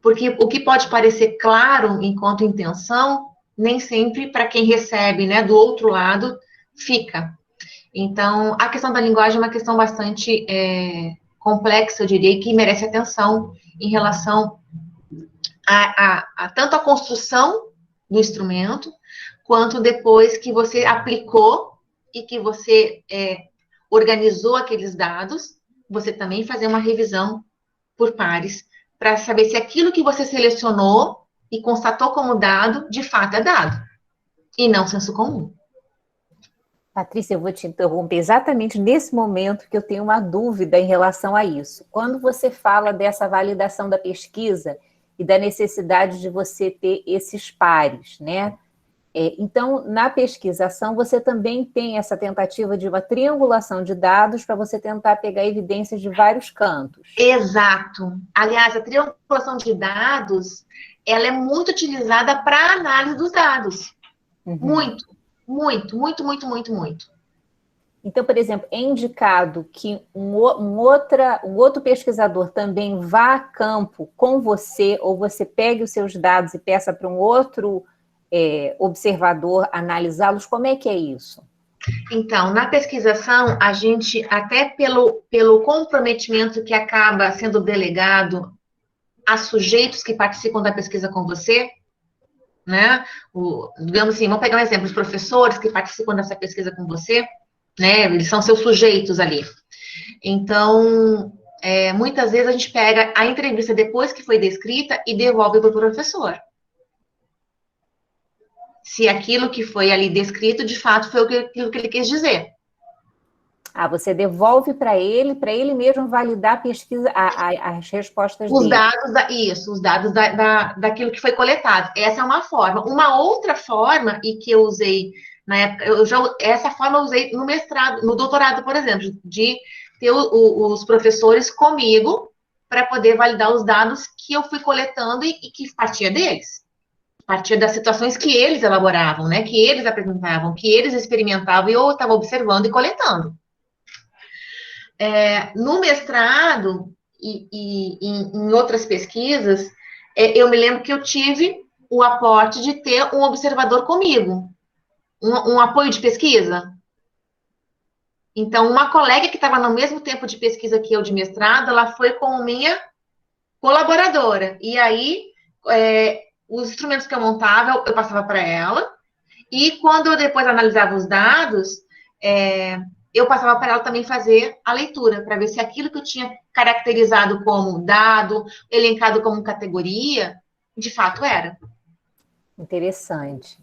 porque o que pode parecer claro enquanto intenção, nem sempre para quem recebe, né, do outro lado, fica. Então, a questão da linguagem é uma questão bastante complexa, eu diria, e que merece atenção em relação tanto a construção do instrumento, quanto depois que você aplicou e que você organizou aqueles dados, você também fazer uma revisão por pares, para saber se aquilo que você selecionou e constatou como dado, de fato é dado, e não senso comum. Patrícia, eu vou te interromper exatamente nesse momento que eu tenho uma dúvida em relação a isso. Quando você fala dessa validação da pesquisa e da necessidade de você ter esses pares, né? Então, na pesquisação, você também tem essa tentativa de uma triangulação de dados para você tentar pegar evidências de vários cantos. Exato. Aliás, a triangulação de dados, ela é muito utilizada para análise dos dados. Uhum. Muito. Então, por exemplo, é indicado que um outro pesquisador também vá a campo com você, ou você pegue os seus dados e peça para um outro observador analisá-los? Como é que é isso? Então, na pesquisação, a gente, até pelo comprometimento que acaba sendo delegado a sujeitos que participam da pesquisa com você, né? Digamos assim, vamos pegar um exemplo, os professores que participam dessa pesquisa com você, né? Eles são seus sujeitos ali. Então, muitas vezes a gente pega a entrevista depois que foi descrita e devolve para o professor. se aquilo que foi ali descrito, de fato, foi aquilo que ele quis dizer. Você devolve para ele mesmo validar a pesquisa, as respostas Os dele. dados, os dados daquilo que foi coletado. Essa é uma forma. Uma outra forma, e que eu usei na época, essa forma eu usei no mestrado, no doutorado, por exemplo, de ter os professores comigo para poder validar os dados que eu fui coletando e que partia deles. Partia das situações que eles elaboravam, né? Que eles apresentavam, que eles experimentavam, e eu estava observando e coletando. No mestrado e em outras pesquisas, eu me lembro que eu tive o aporte de ter um observador comigo, um apoio de pesquisa. Então, uma colega que estava no mesmo tempo de pesquisa que eu de mestrado, ela foi como minha colaboradora. E aí, os instrumentos que eu montava, eu passava para ela. E quando eu depois analisava os dados, eu passava para ela também fazer a leitura, para ver se aquilo que eu tinha caracterizado como dado, elencado como categoria, de fato era. Interessante.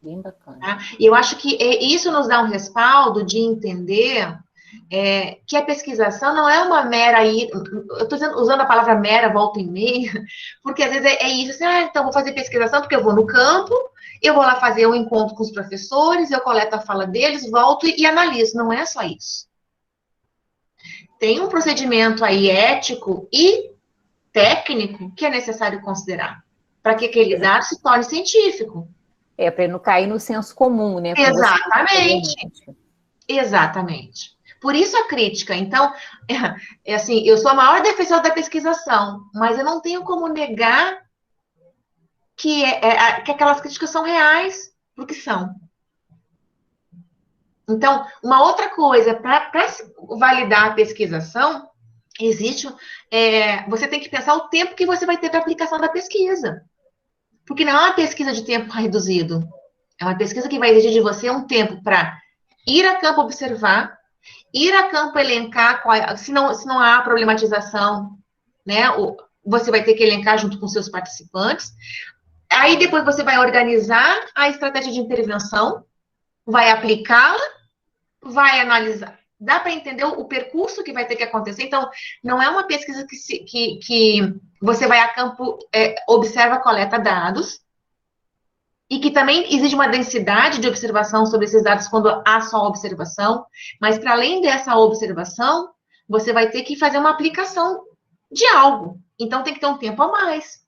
Bem bacana. Tá? E eu acho que isso nos dá um respaldo de entender que a pesquisação não é uma mera... Eu estou usando a palavra mera volta e meia, porque às vezes é isso, assim, então vou fazer pesquisação porque eu vou no campo, eu vou lá fazer um encontro com os professores, eu coleto a fala deles, volto e analiso. Não é só isso. Tem um procedimento aí ético e técnico que é necessário considerar para que aquele dado se torne científico. Para não cair no senso comum, né? Exatamente. Exatamente. Por isso a crítica. Então, assim, eu sou a maior defensora da pesquisação, mas eu não tenho como negar que aquelas críticas são reais, porque são. Então, uma outra coisa, para validar a pesquisação, você tem que pensar o tempo que você vai ter para aplicação da pesquisa. Porque não é uma pesquisa de tempo reduzido. É uma pesquisa que vai exigir de você um tempo para ir a campo observar, ir a campo elencar, se não há problematização, né? Você vai ter que elencar junto com seus participantes. Aí depois você vai organizar a estratégia de intervenção, vai aplicá-la, vai analisar. Dá para entender o percurso que vai ter que acontecer. Então, não é uma pesquisa que você vai a campo, observa, coleta dados, e que também exige uma densidade de observação sobre esses dados quando há só observação, mas para além dessa observação, você vai ter que fazer uma aplicação de algo. Então, tem que ter um tempo a mais.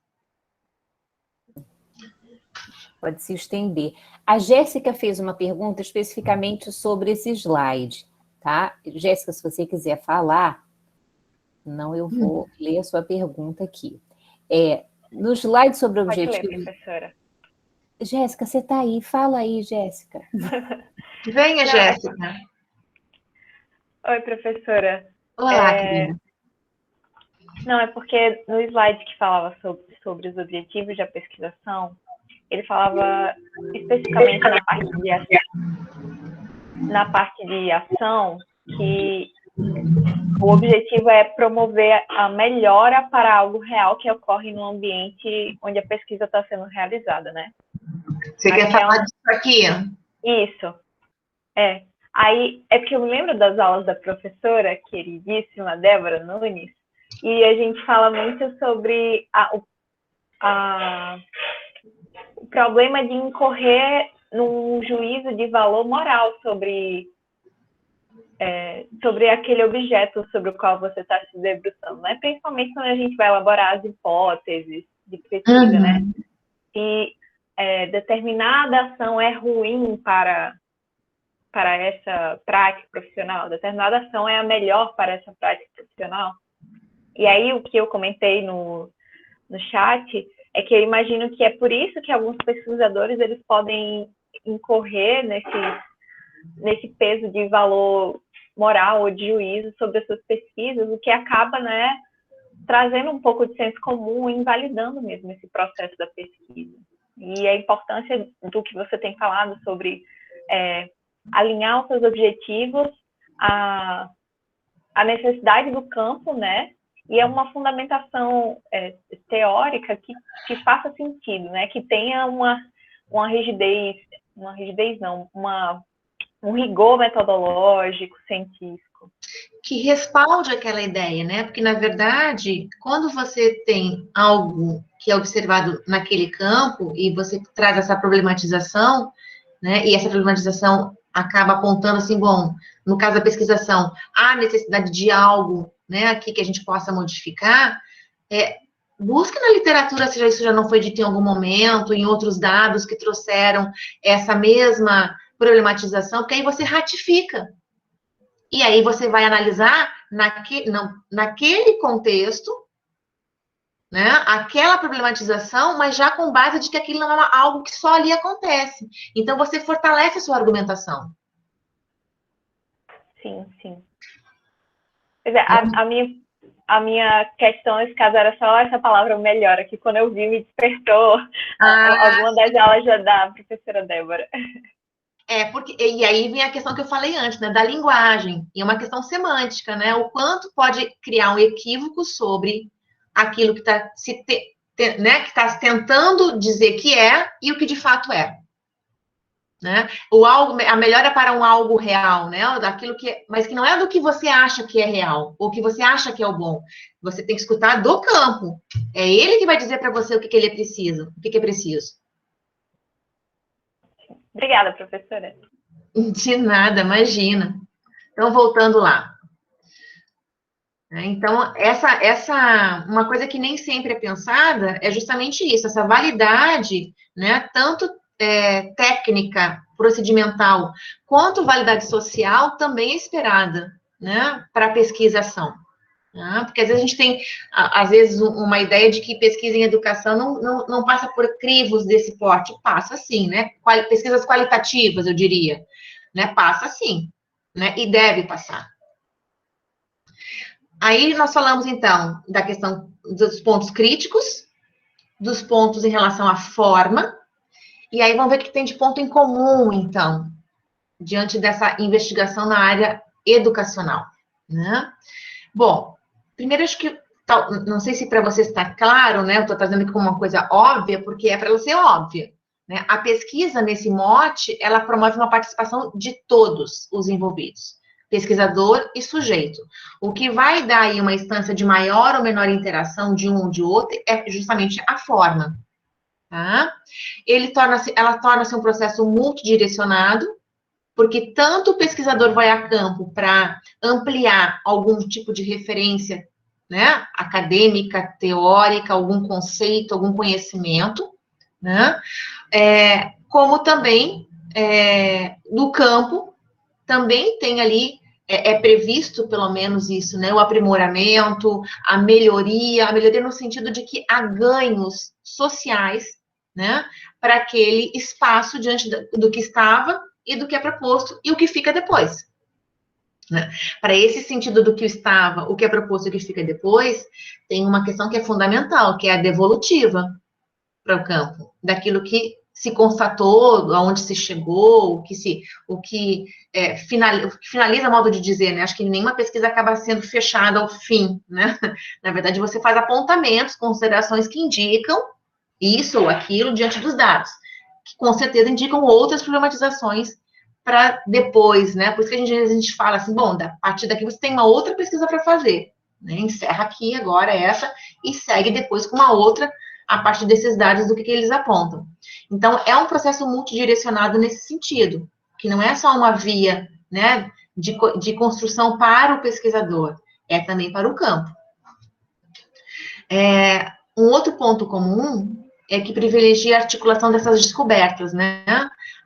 Pode se estender. A Jéssica fez uma pergunta especificamente sobre esse slide, tá? Jéssica, se você quiser falar, não, eu vou ler a sua pergunta aqui. No slide sobre objetivos... Pode ler, professora. Jéssica, você está aí? Fala aí, Jéssica. Venha, Jéssica. Oi, professora. Olá, querida. Não, é porque no slide que falava sobre os objetivos da pesquisação, ele falava especificamente na parte de ação que o objetivo é promover a melhora para algo real que ocorre no ambiente onde a pesquisa está sendo realizada, né? Você quer falar disso aqui? Isso. Aí, é porque eu me lembro das aulas da professora queridíssima Débora Nunes, e a gente fala muito sobre o problema de incorrer num juízo de valor moral sobre aquele objeto sobre o qual você está se debruçando, né? Principalmente quando a gente vai elaborar as hipóteses de pesquisa, né? Se determinada ação é ruim para essa prática profissional, determinada ação é a melhor para essa prática profissional. E aí, o que eu comentei no chat é que eu imagino que é por isso que alguns pesquisadores eles podem incorrer nesse peso de valor moral ou de juízo sobre as suas pesquisas, o que acaba, né, trazendo um pouco de senso comum e invalidando mesmo esse processo da pesquisa. E a importância do que você tem falado sobre alinhar os seus objetivos à necessidade do campo, né? E é uma fundamentação teórica que faça sentido, né? Que tenha uma rigidez não, um rigor metodológico, científico. Que respalde aquela ideia, né? Porque, na verdade, quando você tem algo que é observado naquele campo e você traz essa problematização, né? E essa problematização acaba apontando assim, bom, no caso da pesquisação, há necessidade de algo, né, aqui que a gente possa modificar, busque na literatura se isso já não foi dito em algum momento, em outros dados que trouxeram essa mesma problematização, porque aí você ratifica. E aí você vai analisar naquele contexto, né, aquela problematização, mas já com base de que aquilo não é algo que só ali acontece. Então, você fortalece a sua argumentação. Sim, sim. A minha questão nesse caso era só essa palavra melhora, que quando eu vi me despertou alguma das aulas da professora Débora. E aí vem a questão que eu falei antes, né, da linguagem, e é uma questão semântica, né, o quanto pode criar um equívoco sobre aquilo que está né, que está tentando dizer que é e o que de fato é, né? A melhora para um algo real, né? Daquilo mas que não é do que você acha que é real ou que você acha que é o bom. Você tem que escutar do campo. É ele que vai dizer para você o que ele precisa, o que é preciso. Obrigada, professora. De nada, imagina. Então, voltando lá. Então, uma coisa que nem sempre é pensada é justamente isso, essa validade, né, tanto técnica, procedimental, quanto validade social também é esperada, né, para a pesquisação. Né? Porque às vezes a gente tem, uma ideia de que pesquisa em educação não passa por crivos desse porte. Passa sim, né? Pesquisas qualitativas, eu diria. Né? Passa sim, né? E deve passar. Aí nós falamos, então, da questão dos pontos críticos, dos pontos em relação à forma, e aí vamos ver o que tem de ponto em comum, então, diante dessa investigação na área educacional, né? Bom, primeiro acho que, não sei se para você está claro, né? Eu estou trazendo aqui como uma coisa óbvia, porque é para ela ser óbvia, né? A pesquisa, nesse mote, ela promove uma participação de todos os envolvidos, pesquisador e sujeito. O que vai dar aí uma instância de maior ou menor interação de um ou de outro é justamente a forma, tá? Ela torna-se um processo multidirecionado, porque tanto o pesquisador vai a campo para ampliar algum tipo de referência, né, acadêmica, teórica, algum conceito, algum conhecimento, né, como também no campo também tem ali, previsto pelo menos isso, né, o aprimoramento, a melhoria no sentido de que há ganhos sociais, né, para aquele espaço diante do que estava e do que é proposto e o que fica depois. Né? Para esse sentido do que estava, o que é proposto e o que fica depois, tem uma questão que é fundamental, que é a devolutiva para o campo, daquilo que se constatou, aonde se chegou, o que finaliza, modo de dizer, né? Acho que nenhuma pesquisa acaba sendo fechada ao fim, né? Na verdade, você faz apontamentos, considerações que indicam isso ou aquilo diante dos dados, que com certeza indicam outras problematizações para depois, né? Por isso que a gente fala assim, bom, a partir daqui você tem uma outra pesquisa para fazer, né? Encerra aqui agora essa e segue depois com uma outra a partir desses dados do que eles apontam. Então, é um processo multidirecionado nesse sentido, que não é só uma via, né, de construção para o pesquisador, é também para o campo. Um outro ponto comum é que privilegia a articulação dessas descobertas, né,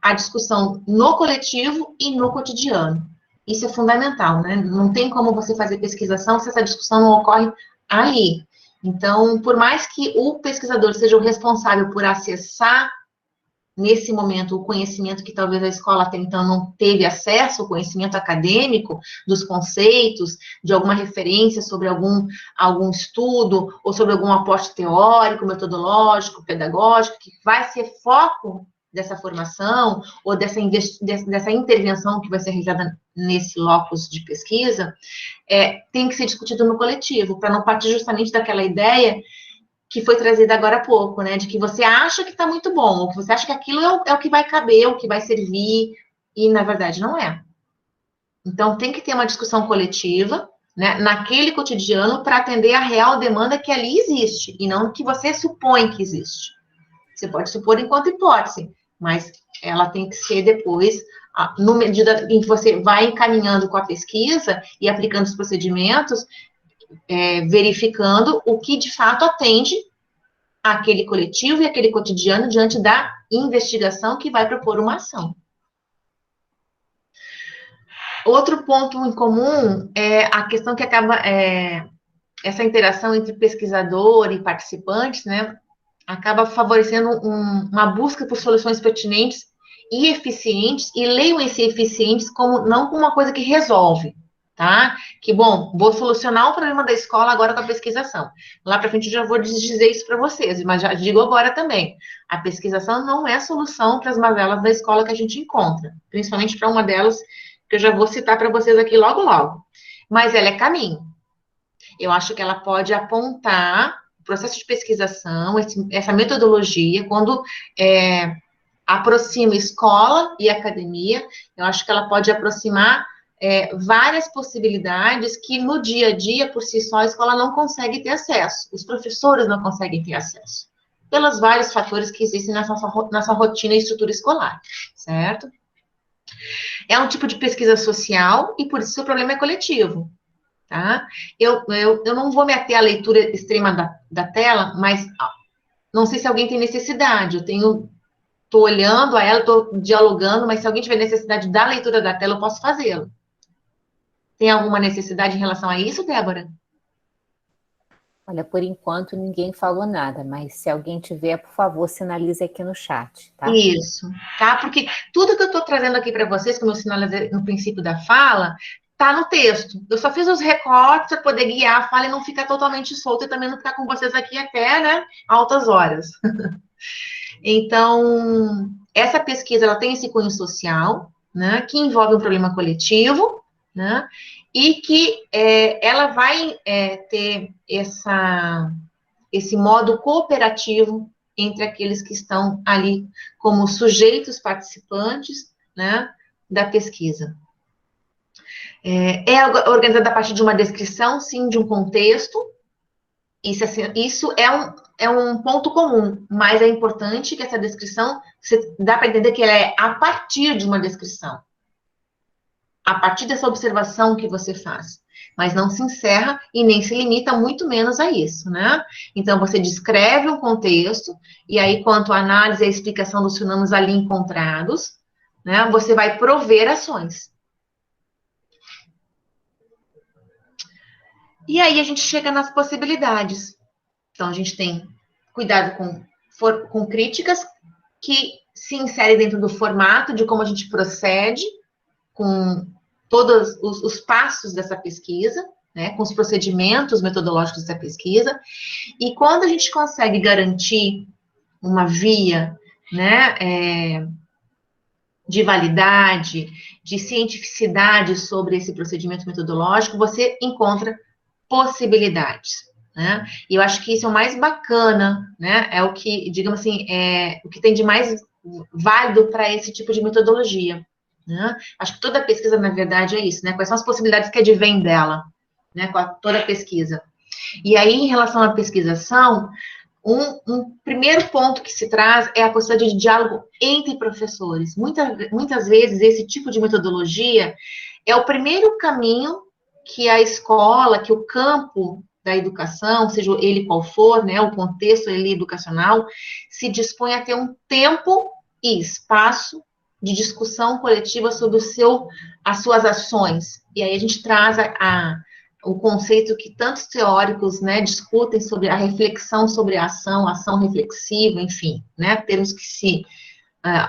a discussão no coletivo e no cotidiano. Isso é fundamental, né, não tem como você fazer pesquisação se essa discussão não ocorre ali. Então, por mais que o pesquisador seja o responsável por acessar, nesse momento, o conhecimento que talvez a escola até então não teve acesso, o conhecimento acadêmico, dos conceitos, de alguma referência sobre algum estudo, ou sobre algum aporte teórico, metodológico, pedagógico, que vai ser foco dessa formação, ou dessa intervenção que vai ser realizada nesse locus de pesquisa, tem que ser discutido no coletivo, para não partir justamente daquela ideia que foi trazida agora há pouco, né? De que você acha que está muito bom, ou que você acha que aquilo é o que vai caber, o que vai servir, e na verdade não é. Então tem que ter uma discussão coletiva, né, naquele cotidiano para atender a real demanda que ali existe, e não que você supõe que existe. Você pode supor enquanto hipótese, mas ela tem que ser depois, no medida em que você vai encaminhando com a pesquisa e aplicando os procedimentos, verificando o que de fato atende àquele coletivo e aquele cotidiano diante da investigação que vai propor uma ação. Outro ponto em comum é a questão que acaba, essa interação entre pesquisador e participantes, né, acaba favorecendo uma busca por soluções pertinentes e eficientes, e leiam esse eficientes como, não como uma coisa que resolve, tá? Que, bom, vou solucionar o problema da escola agora com a pesquisação. Lá para frente eu já vou dizer isso para vocês, mas já digo agora também. A pesquisação não é a solução para as mazelas da escola que a gente encontra, principalmente para uma delas que eu já vou citar para vocês aqui logo, logo. Mas ela é caminho. Eu acho que ela pode apontar o processo de pesquisação, essa metodologia, quando aproxima escola e academia, eu acho que ela pode aproximar várias possibilidades que no dia a dia, por si só, a escola não consegue ter acesso, os professores não conseguem ter acesso, pelos vários fatores que existem nessa rotina e estrutura escolar, certo? É um tipo de pesquisa social e, por isso, o problema é coletivo, tá? Eu não vou me ater à leitura extrema da tela, mas não sei se alguém tem necessidade. Estou olhando a ela, estou dialogando, mas se alguém tiver necessidade da leitura da tela, eu posso fazê-lo. Tem alguma necessidade em relação a isso, Débora? Olha, por enquanto ninguém falou nada, mas se alguém tiver, por favor, sinalize aqui no chat, tá? Isso, tá? Porque tudo que eu estou trazendo aqui para vocês, como eu sinalizei no princípio da fala, tá no texto. Eu só fiz os recortes para poder guiar a fala e não ficar totalmente solta e também não ficar com vocês aqui até, né, altas horas. Então, essa pesquisa, ela tem esse cunho social, né, que envolve um problema coletivo, né, e que ela vai ter esse modo cooperativo entre aqueles que estão ali como sujeitos participantes, né, da pesquisa. É organizada a partir de uma descrição, sim, de um contexto. Isso é um ponto comum, mas é importante que essa descrição, dá para entender que ela é a partir de uma descrição, a partir dessa observação que você faz, mas não se encerra e nem se limita, muito menos a isso, né? Então, você descreve um contexto, e aí, quanto à análise e à explicação dos fenômenos ali encontrados, né, você vai prover ações. E aí, a gente chega nas possibilidades. Então, a gente tem cuidado com críticas que se inserem dentro do formato de como a gente procede com todos os passos dessa pesquisa, né, com os procedimentos metodológicos dessa pesquisa, e quando a gente consegue garantir uma via, né, de validade, de cientificidade sobre esse procedimento metodológico, você encontra possibilidades, né, e eu acho que isso é o mais bacana, né, é o que, digamos assim, o que tem de mais válido para esse tipo de metodologia. Né? Acho que toda pesquisa, na verdade, é isso, né? Quais são as possibilidades que advêm dela, né? Com toda pesquisa. E aí, em relação à pesquisação, um primeiro ponto que se traz é a possibilidade de diálogo entre professores. Muitas vezes, esse tipo de metodologia é o primeiro caminho que a escola, que o campo da educação, seja ele qual for, né? O contexto ali educacional, se dispõe a ter um tempo e espaço de discussão coletiva sobre as suas ações. E aí a gente traz o conceito que tantos teóricos, né, discutem sobre a reflexão sobre a ação reflexiva, enfim, né, termos que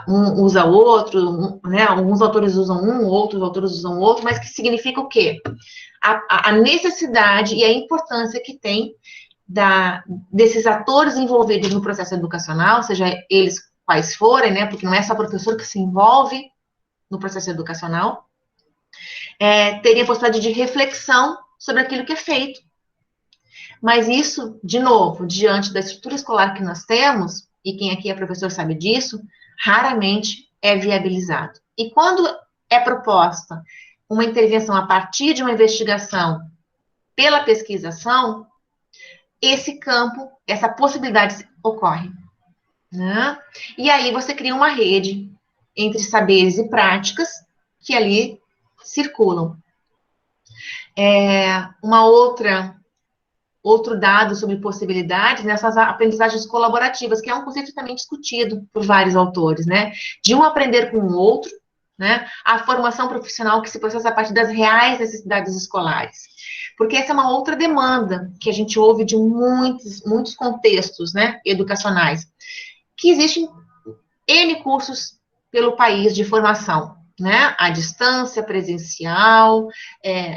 um usa outro, né, alguns autores usam um, outros autores usam outro, mas que significa o quê? A necessidade e a importância que tem desses atores envolvidos no processo educacional, seja eles quais forem, né, porque não é só o professor que se envolve no processo educacional, terem a possibilidade de reflexão sobre aquilo que é feito. Mas isso, de novo, diante da estrutura escolar que nós temos, e quem aqui é professor sabe disso, raramente é viabilizado. E quando é proposta uma intervenção a partir de uma investigação pela pesquisação, esse campo, essa possibilidade ocorre, né? E aí você cria uma rede entre saberes e práticas que ali circulam. Outro dado sobre possibilidades nessas aprendizagens colaborativas, que é um conceito também discutido por vários autores, né? De um aprender com o outro, né? A formação profissional que se processa a partir das reais necessidades escolares. Porque essa é uma outra demanda que a gente ouve de muitos contextos, né, educacionais, que existem N cursos pelo país de formação, né, à distância, presencial,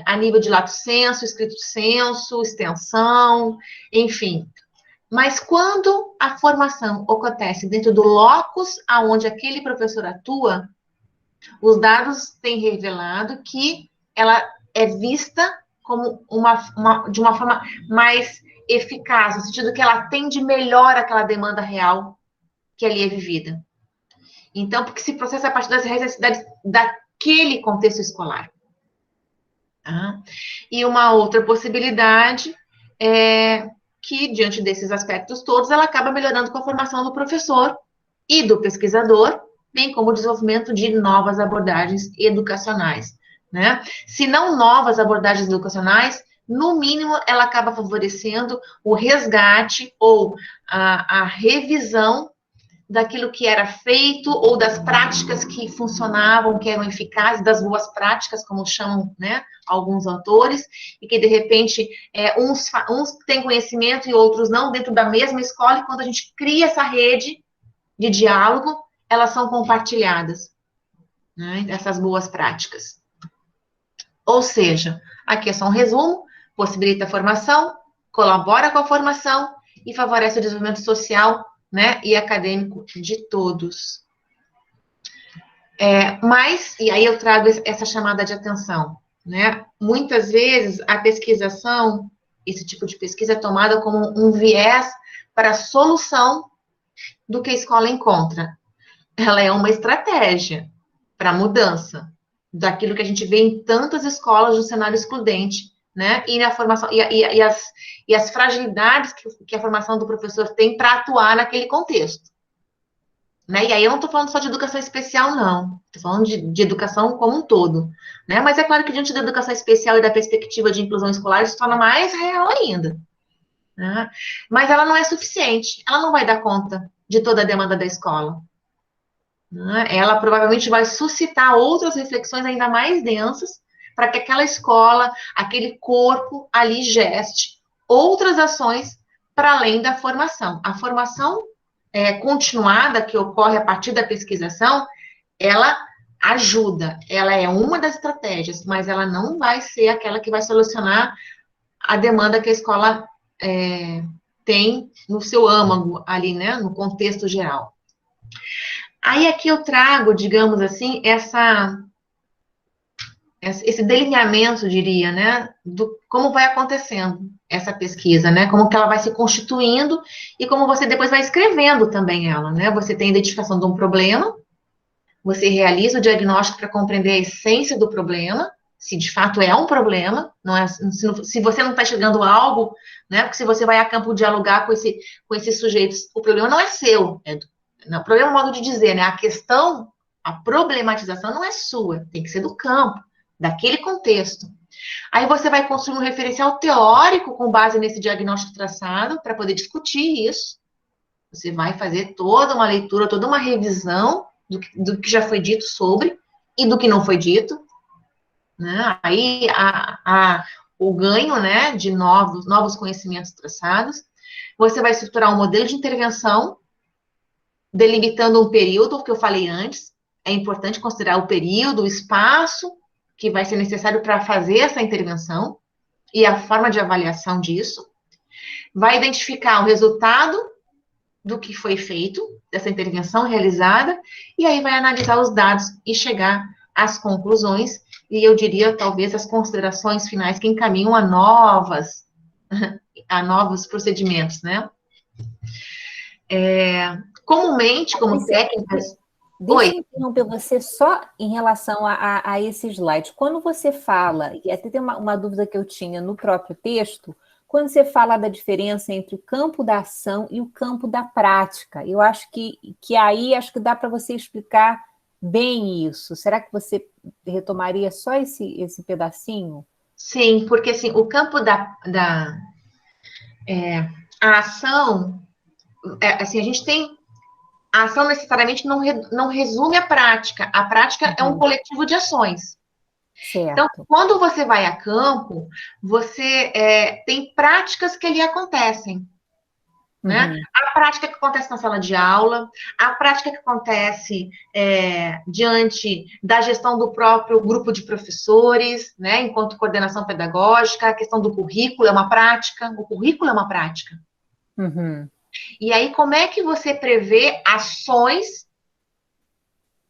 a nível de lato sensu, escrito sensu, extensão, enfim. Mas quando a formação acontece dentro do locus aonde aquele professor atua, os dados têm revelado que ela é vista como de uma forma mais eficaz, no sentido que ela atende melhor aquela demanda real que ali é vivida. Então, porque se processa a partir das necessidades daquele contexto escolar. Tá? E uma outra possibilidade é que, diante desses aspectos todos, ela acaba melhorando com a formação do professor e do pesquisador, bem como o desenvolvimento de novas abordagens educacionais, né? Se não novas abordagens educacionais, no mínimo, ela acaba favorecendo o resgate ou a revisão daquilo que era feito ou das práticas que funcionavam, que eram eficazes, das boas práticas, como chamam, né, alguns autores, e que, de repente, uns têm conhecimento e outros não, dentro da mesma escola, e quando a gente cria essa rede de diálogo, elas são compartilhadas, né, essas boas práticas. Ou seja, aqui é só um resumo, possibilita a formação, colabora com a formação e favorece o desenvolvimento social, né, e acadêmico de todos. Mas, e aí eu trago essa chamada de atenção, né, muitas vezes a pesquisação, esse tipo de pesquisa é tomada como um viés para a solução do que a escola encontra. Ela é uma estratégia para a mudança daquilo que a gente vê em tantas escolas do cenário excludente, né, e na formação, e as fragilidades que a formação do professor tem para atuar naquele contexto. Né? E aí eu não estou falando só de educação especial, não. Estou falando de educação como um todo. Né? Mas é claro que diante da educação especial e da perspectiva de inclusão escolar, isso se torna mais real ainda. Né? Mas ela não é suficiente. Ela não vai dar conta de toda a demanda da escola. Né? Ela provavelmente vai suscitar outras reflexões ainda mais densas para que aquela escola, aquele corpo ali geste outras ações para além da formação. A formação continuada que ocorre a partir da pesquisação, ela ajuda, ela é uma das estratégias, mas ela não vai ser aquela que vai solucionar a demanda que a escola tem no seu âmago ali, né, no contexto geral. Aí aqui eu trago, digamos assim, esse delineamento, diria, né, do como vai acontecendo essa pesquisa, né, como que ela vai se constituindo e como você depois vai escrevendo também ela, né, você tem a identificação de um problema, você realiza o diagnóstico para compreender a essência do problema, se de fato é um problema, não é, se você não está chegando a algo, né, porque se você vai a campo dialogar com esses sujeitos, o problema não é seu, o problema é um modo de dizer, né, a questão, a problematização não é sua, tem que ser do campo, daquele contexto. Aí você vai construir um referencial teórico com base nesse diagnóstico traçado para poder discutir isso. Você vai fazer toda uma leitura, toda uma revisão do que já foi dito sobre e do que não foi dito. Né? Aí o ganho, né, de novos conhecimentos traçados. Você vai estruturar um modelo de intervenção, delimitando um período, o que eu falei antes. É importante considerar o período, o espaço que vai ser necessário para fazer essa intervenção e a forma de avaliação disso. Vai identificar o resultado do que foi feito, dessa intervenção realizada, e aí vai analisar os dados e chegar às conclusões, e eu diria, talvez, as considerações finais que encaminham a novas a novos procedimentos, né? Comumente, como técnicas... Deixa eu interromper você só em relação a esse slide. Quando você fala, e até tem uma dúvida que eu tinha no próprio texto, quando você fala da diferença entre o campo da ação e o campo da prática, eu acho que aí acho que dá para você explicar bem isso. Será que você retomaria só esse pedacinho? Sim, porque assim, o campo a ação, assim, a gente tem... A ação necessariamente não resume a prática. A prática é um coletivo de ações. Então, Certo. quando você vai a campo, você tem práticas que ali acontecem, né? A prática que acontece na sala de aula, a prática que acontece diante da gestão do próprio grupo de professores, né? Enquanto coordenação pedagógica, a questão do currículo é uma prática, o currículo é uma prática. E aí, como é que você prevê ações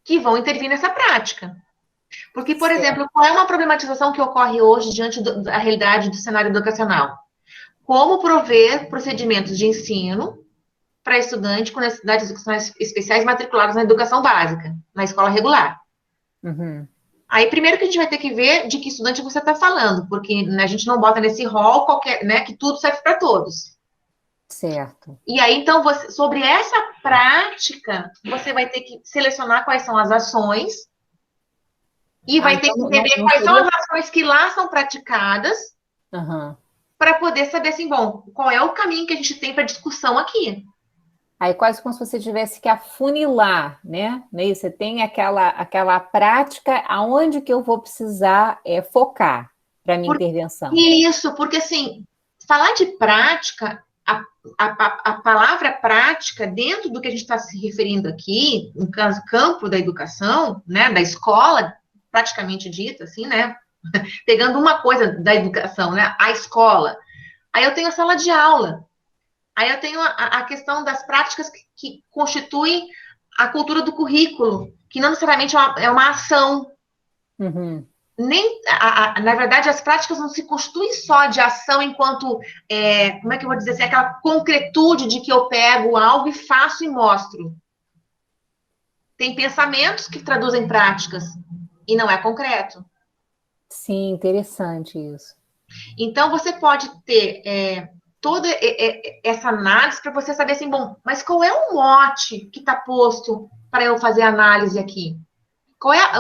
que vão intervir nessa prática? Porque, por exemplo, qual é uma problematização que ocorre hoje diante da realidade do cenário educacional? Como prover procedimentos de ensino para estudante com necessidades educacionais especiais matriculados na educação básica, na escola regular? Aí, primeiro que a gente vai ter que ver de que estudante você está falando, porque a gente não bota nesse rol qualquer, né, que tudo serve para todos. Certo. E aí, então, sobre essa prática, você vai ter que selecionar quais são as ações e vai ter que entender quais são as ações que lá são praticadas para poder saber, assim, bom, qual é o caminho que a gente tem para discussão aqui. Aí quase como se você tivesse que afunilar, né? Você tem aquela prática aonde que eu vou precisar focar para minha intervenção. Isso, porque, assim, falar de prática... A palavra prática, dentro do que a gente está se referindo aqui, no caso, campo da educação, né, da escola, praticamente dita, assim, né, pegando uma coisa da educação, né, a escola, aí eu tenho a sala de aula, aí eu tenho a questão das práticas que constituem a cultura do currículo, que não necessariamente é uma ação. Na verdade, as práticas não se constituem só de ação enquanto, como é que eu vou dizer assim, aquela concretude de que eu pego algo e faço e mostro. Tem pensamentos que traduzem práticas e não é concreto. Sim, interessante isso. Então, você pode ter toda essa análise para você saber assim, bom, mas qual é o mote que está posto para eu fazer análise aqui?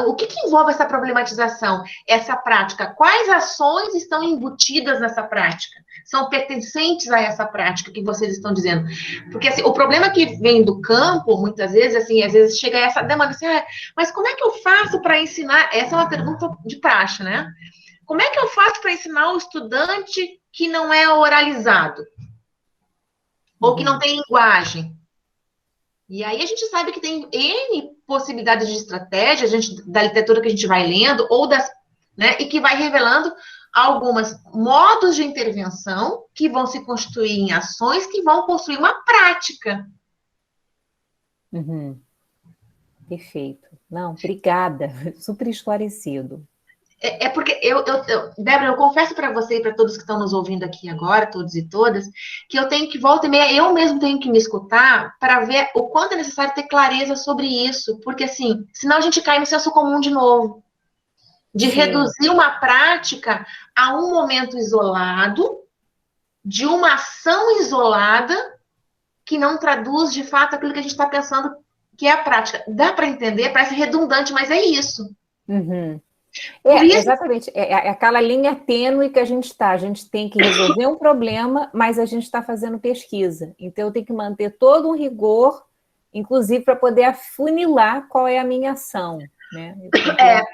O que envolve essa problematização, essa prática? Quais ações estão embutidas nessa prática? São pertencentes a essa prática que vocês estão dizendo? Porque assim, o problema que vem do campo, muitas vezes, assim, às vezes chega essa demanda assim, mas como é que eu faço para ensinar? Essa é uma pergunta de praxe, né? Como é que eu faço para ensinar o estudante que não é oralizado? Ou que não tem linguagem? E aí a gente sabe que tem N possibilidades de estratégia, da literatura que a gente vai lendo, né, e que vai revelando alguns modos de intervenção que vão se constituir em ações que vão construir uma prática. Perfeito. Não, obrigada. Super esclarecido. Porque, Débora, eu confesso para você e para todos que estão nos ouvindo aqui agora, todos e todas, que eu tenho que, volta e meia, eu mesmo tenho que me escutar para ver o quanto é necessário ter clareza sobre isso, porque, assim, senão a gente cai no senso comum de novo, de reduzir uma prática a um momento isolado, de uma ação isolada, que não traduz, de fato, aquilo que a gente está pensando que é a prática. Dá para entender? Parece redundante, mas é isso. Exatamente, é aquela linha tênue que a gente está. A gente tem que resolver um problema, mas a gente está fazendo pesquisa. Então, eu tenho que manter todo um rigor, inclusive para poder afunilar qual é a minha ação. Né?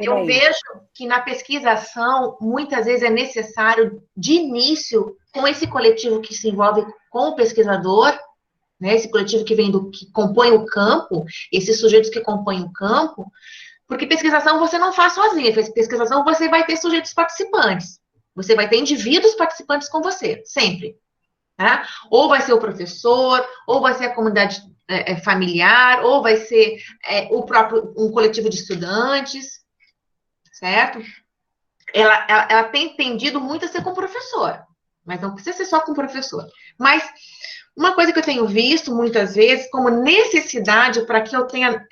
Eu vejo que na pesquisação, muitas vezes é necessário, de início, com esse coletivo que se envolve com o pesquisador, né, esse coletivo que compõe o campo, esses sujeitos que compõem o campo, porque pesquisação você não faz sozinha, pesquisação você vai ter sujeitos participantes, você vai ter indivíduos participantes com você, sempre. Tá? Ou vai ser o professor, ou vai ser a comunidade familiar, ou vai ser um coletivo de estudantes, certo? Ela tem tendido muito a ser com o professor, mas não precisa ser só com o professor. Mas uma coisa que eu tenho visto muitas vezes como necessidade para que eu tenha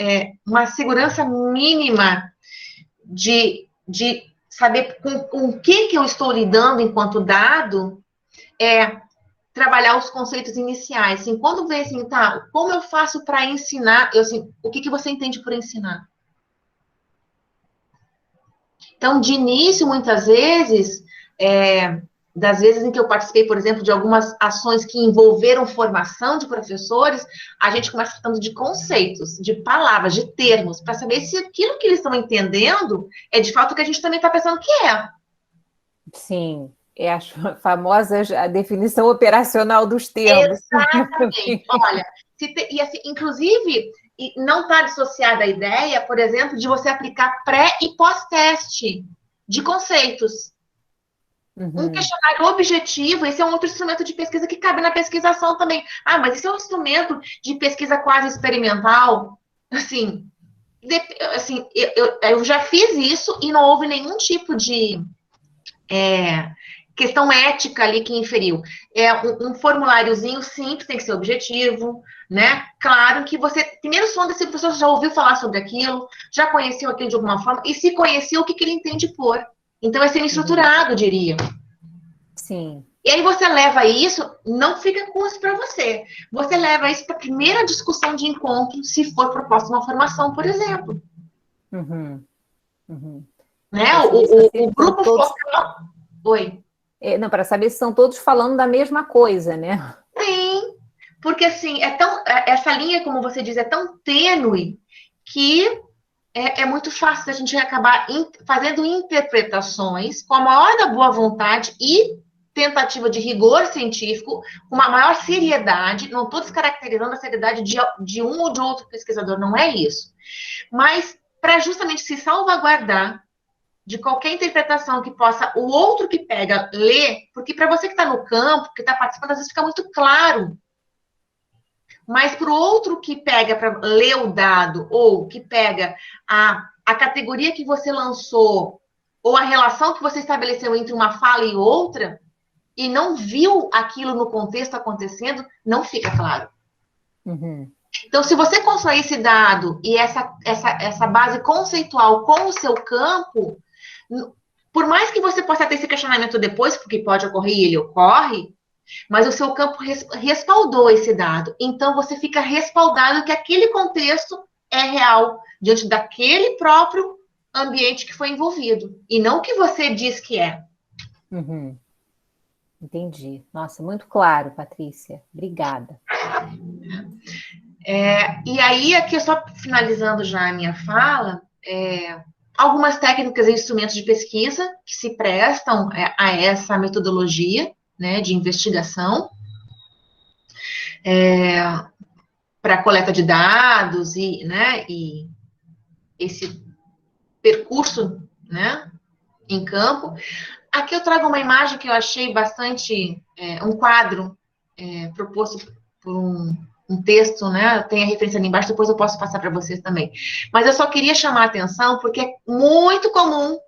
uma segurança mínima de saber com o que eu estou lidando enquanto dado, é trabalhar os conceitos iniciais. Assim, quando vem assim, tá, como eu faço para ensinar? Eu, assim, o que você entende por ensinar? Então, de início, muitas vezes, das vezes em que eu participei, por exemplo, de algumas ações que envolveram formação de professores, a gente começa falando de conceitos, de palavras, de termos, para saber se aquilo que eles estão entendendo é de fato o que a gente também está pensando que é. Sim, é a famosa a definição operacional dos termos. Exatamente. Olha, e assim, inclusive, não está dissociada a ideia, por exemplo, de você aplicar pré e pós-teste de conceitos. Um questionário objetivo, esse é um outro instrumento de pesquisa que cabe na pesquisação também. Ah, mas esse é um instrumento de pesquisa quase experimental. Assim, eu já fiz isso e não houve nenhum tipo de questão ética ali que inferiu. É um formuláriozinho simples, tem que ser objetivo, né? Claro que você, primeiro sonda se a pessoa já ouviu falar sobre aquilo, já conheceu aquilo de alguma forma, e se conheceu, o que ele entende por. Então, é semi-estruturado, diria. Sim. E aí você leva isso, não fica com isso para você. Você leva isso para a primeira discussão de encontro, se for proposta uma formação, por exemplo. Né? O grupo focal... Oi. Não, para saber se estão todos falando da mesma coisa, né? Sim, porque assim, essa linha, como você diz, é tão tênue que é muito fácil a gente acabar fazendo interpretações com a maior da boa vontade e tentativa de rigor científico, com uma maior seriedade. Não estou descaracterizando a seriedade de um ou de outro pesquisador, não é isso. Mas para justamente se salvaguardar de qualquer interpretação que possa o outro que pega ler, porque para você que está no campo, que está participando, às vezes fica muito claro. Mas para o outro que pega para ler o dado, ou que pega a categoria que você lançou, ou a relação que você estabeleceu entre uma fala e outra, e não viu aquilo no contexto acontecendo, não fica claro. Então, se você constrói esse dado e essa base conceitual com o seu campo, por mais que você possa ter esse questionamento depois, porque pode ocorrer e ele ocorre, mas o seu campo respaldou esse dado. Então, você fica respaldado que aquele contexto é real, diante daquele próprio ambiente que foi envolvido, e não o que você diz que é. Entendi. Nossa, muito claro, Patrícia. Obrigada. E aí, aqui, só finalizando já a minha fala, algumas técnicas e instrumentos de pesquisa que se prestam a essa metodologia, né, de investigação, para coleta de dados e esse percurso, né, em campo. Aqui eu trago uma imagem que eu achei bastante, um quadro proposto por um texto, né? Tem a referência ali embaixo, depois eu posso passar para vocês também. Mas eu só queria chamar a atenção, porque é muito comum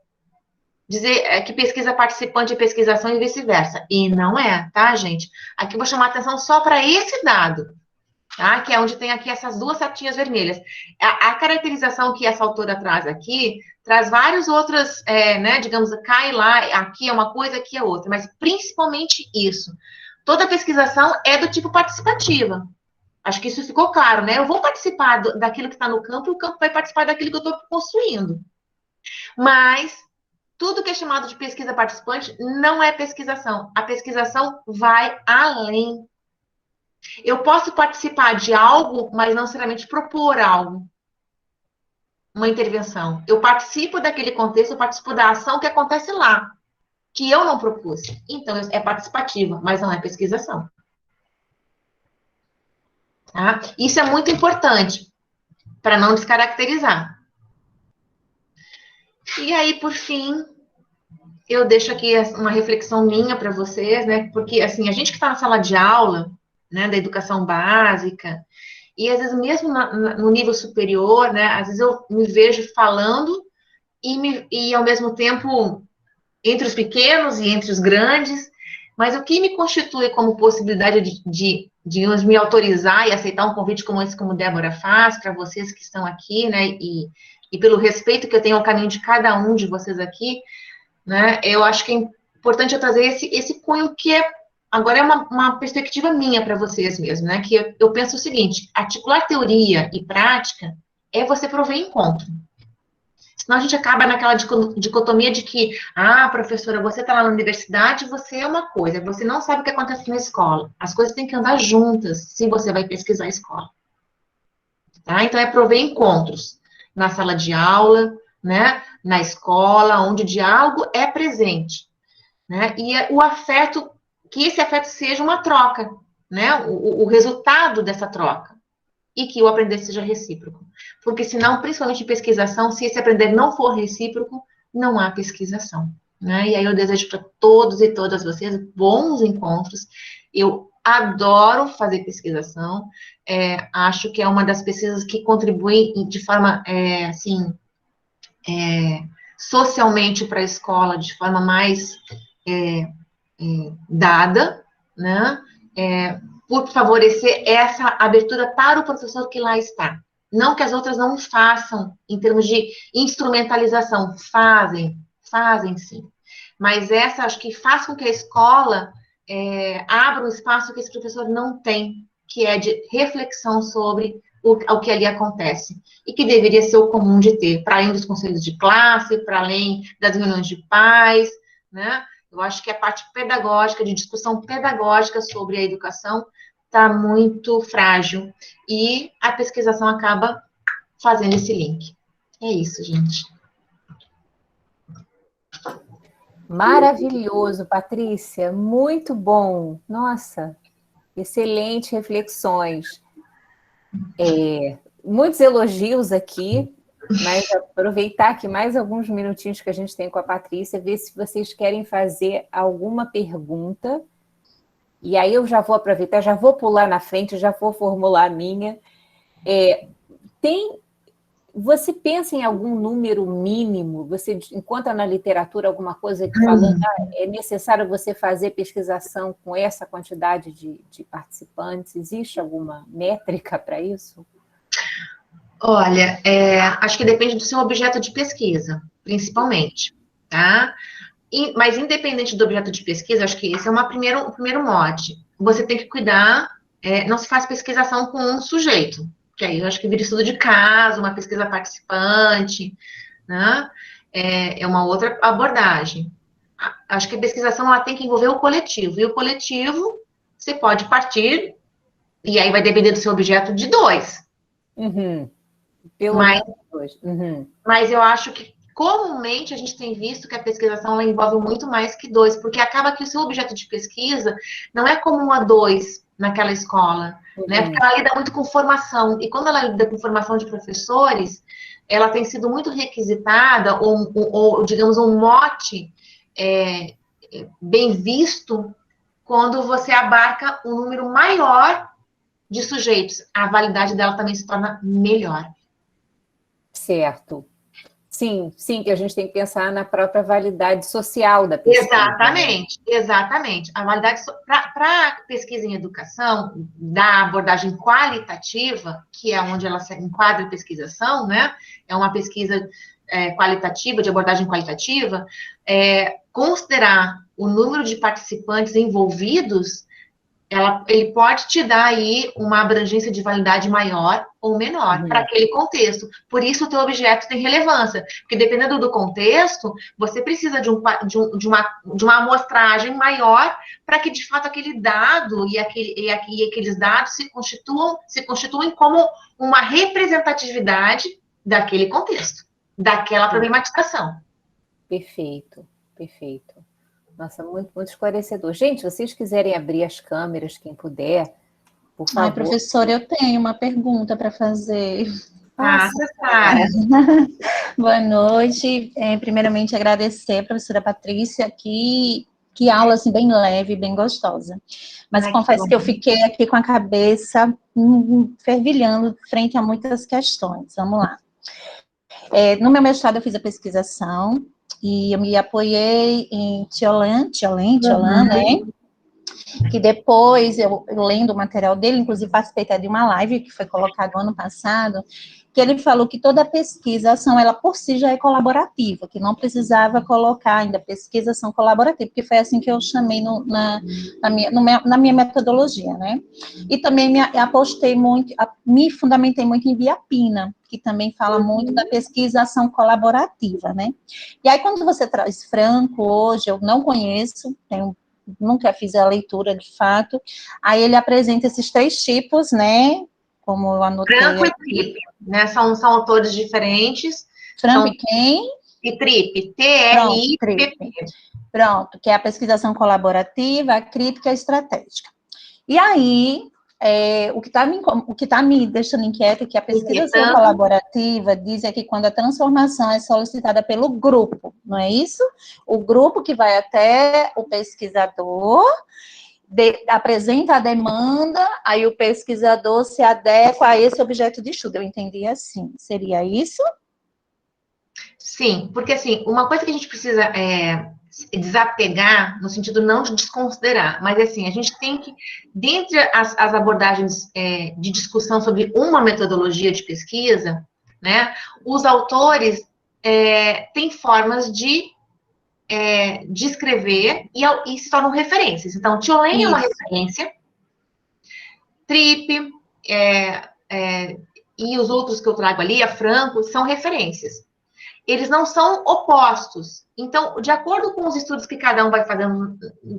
dizer que pesquisa participante é pesquisação e vice-versa. E não é, tá, gente? Aqui eu vou chamar a atenção só para esse dado, tá? Que é onde tem aqui essas duas setinhas vermelhas. A caracterização que essa autora traz aqui, traz várias outras, né? Digamos, cai lá, aqui é uma coisa, aqui é outra, mas principalmente isso. Toda pesquisação é do tipo participativa. Acho que isso ficou claro, né? Eu vou participar daquilo que está no campo e o campo vai participar daquilo que eu estou construindo. Mas tudo que é chamado de pesquisa participante não é pesquisação. A pesquisação vai além. Eu posso participar de algo, mas não necessariamente propor algo. Uma intervenção. Eu participo daquele contexto, eu participo da ação que acontece lá, que eu não propus. Então, é participativa, mas não é pesquisação. Tá? Isso é muito importante, para não descaracterizar. E aí, por fim, eu deixo aqui uma reflexão minha para vocês, né? Porque, assim, a gente que está na sala de aula, né, da educação básica, e às vezes mesmo no nível superior, né, às vezes eu me vejo falando e ao mesmo tempo entre os pequenos e entre os grandes, Mas o que me constitui como possibilidade digamos, me autorizar e aceitar um convite como esse, como Débora faz, para vocês que estão aqui, né, e pelo respeito que eu tenho ao caminho de cada um de vocês aqui, né, eu acho que é importante eu trazer esse cunho que agora é uma perspectiva minha para vocês mesmo, né, que eu penso o seguinte: articular teoria e prática é você prover encontro. Senão a gente acaba naquela dicotomia de que, professora, você está lá na universidade, você é uma coisa, você não sabe o que acontece na escola. As coisas têm que andar juntas, se você vai pesquisar a escola. Tá? Então, é prover encontros na sala de aula, né, na escola, onde o diálogo é presente, né, e o afeto, que esse afeto seja uma troca, né, o resultado dessa troca, e que o aprender seja recíproco. Porque senão, principalmente em pesquisação, se esse aprender não for recíproco, não há pesquisação, né, e aí eu desejo para todos e todas vocês bons encontros. Eu adoro fazer pesquisação, acho que é uma das pesquisas que contribuem de forma, assim, socialmente para a escola, de forma mais dada, né, por favorecer essa abertura para o professor que lá está. Não que as outras não façam, em termos de instrumentalização, fazem sim. Mas essa, acho que faz com que a escola abra um espaço que esse professor não tem, que é de reflexão sobre o que ali acontece, e que deveria ser o comum de ter, para além dos conselhos de classe, para além das reuniões de pais, né? Eu acho que a parte pedagógica, de discussão pedagógica sobre a educação, está muito frágil, e a pesquisação acaba fazendo esse link. É isso, gente. Maravilhoso, Patrícia, muito bom. Nossa, excelente reflexões. Muitos elogios aqui, mas aproveitar aqui mais alguns minutinhos que a gente tem com a Patrícia, ver se vocês querem fazer alguma pergunta. E aí eu já vou aproveitar, já vou pular na frente, já vou formular a minha. Você pensa em algum número mínimo? Você encontra na literatura alguma coisa que falando é necessário você fazer pesquisação com essa quantidade de participantes? Existe alguma métrica para isso? Olha, acho que depende do seu objeto de pesquisa, principalmente, tá? Mas independente do objeto de pesquisa, acho que esse é o primeiro mote. Você tem que cuidar, não se faz pesquisação com um sujeito, que aí eu acho que vira estudo de caso, uma pesquisa participante, né? É uma outra abordagem. Acho que a pesquisação ela tem que envolver o coletivo, e o coletivo você pode partir, e aí vai depender do seu objeto, de 2. Pelo menos 2. Mas eu acho que comumente a gente tem visto que a pesquisação ela envolve muito mais que 2, porque acaba que o seu objeto de pesquisa não é comum a 2 naquela escola, né? Porque ela lida muito com formação, e quando ela lida com formação de professores, ela tem sido muito requisitada, ou digamos, um mote bem visto quando você abarca um número maior de sujeitos. A validade dela também se torna melhor. Certo. Sim, que a gente tem que pensar na própria validade social da pesquisa. Exatamente. A validade para pesquisa em educação, da abordagem qualitativa, que é onde ela se enquadra em pesquisação, né? É uma pesquisa qualitativa, de abordagem qualitativa, considerar o número de participantes envolvidos, ele pode te dar aí uma abrangência de validade maior ou menor para aquele contexto. Por isso, o teu objeto tem relevância, porque dependendo do contexto, você precisa de uma amostragem maior para que, de fato, aquele dado e aqueles dados se constituem como uma representatividade daquele contexto, daquela problematização. Perfeito. Nossa, muito, muito esclarecedor. Gente, se vocês quiserem abrir as câmeras, quem puder, por favor. Professora, eu tenho uma pergunta para fazer. Sara. Boa noite. Primeiramente, agradecer a professora Patrícia, que aula assim, bem leve, bem gostosa. Mas confesso que eu fiquei aqui com a cabeça fervilhando frente a muitas questões. Vamos lá. No meu mestrado, eu fiz a pesquisação, e eu me apoiei em Tiolan, né? que depois, eu lendo o material dele, inclusive participei até de uma live que foi colocada no ano passado, que ele falou que toda pesquisação, ela por si já é colaborativa, que não precisava colocar ainda pesquisação colaborativa, porque foi assim que eu chamei na minha metodologia, né? E também apostei muito, me fundamentei muito em Biapina, que também fala muito da pesquisação colaborativa, né? E aí, quando você traz Franco, hoje, eu não conheço, nunca fiz a leitura de fato, aí ele apresenta esses 3 tipos, né? Como eu anotei. Franco e Tripp, né? São autores diferentes. Franco e quem? E Tripp, T-R-I-P-P. Pronto, que é a pesquisação colaborativa, a crítica estratégica. E aí, o que tá me deixando inquieta é que a pesquisação colaborativa diz que quando a transformação é solicitada pelo grupo, não é isso? O grupo que vai até o pesquisador, apresenta a demanda, aí o pesquisador se adequa a esse objeto de estudo. Eu entendi assim. Seria isso? Sim, porque assim, uma coisa que a gente precisa desapegar, no sentido não de desconsiderar, mas assim, a gente tem que, dentre as abordagens de discussão sobre uma metodologia de pesquisa, né, os autores têm formas de escrever e se tornam referências. Então, Tiolen é uma referência, Tripp e os outros que eu trago ali, a Franco, são referências. Eles não são opostos. Então, de acordo com os estudos que cada um vai fazendo,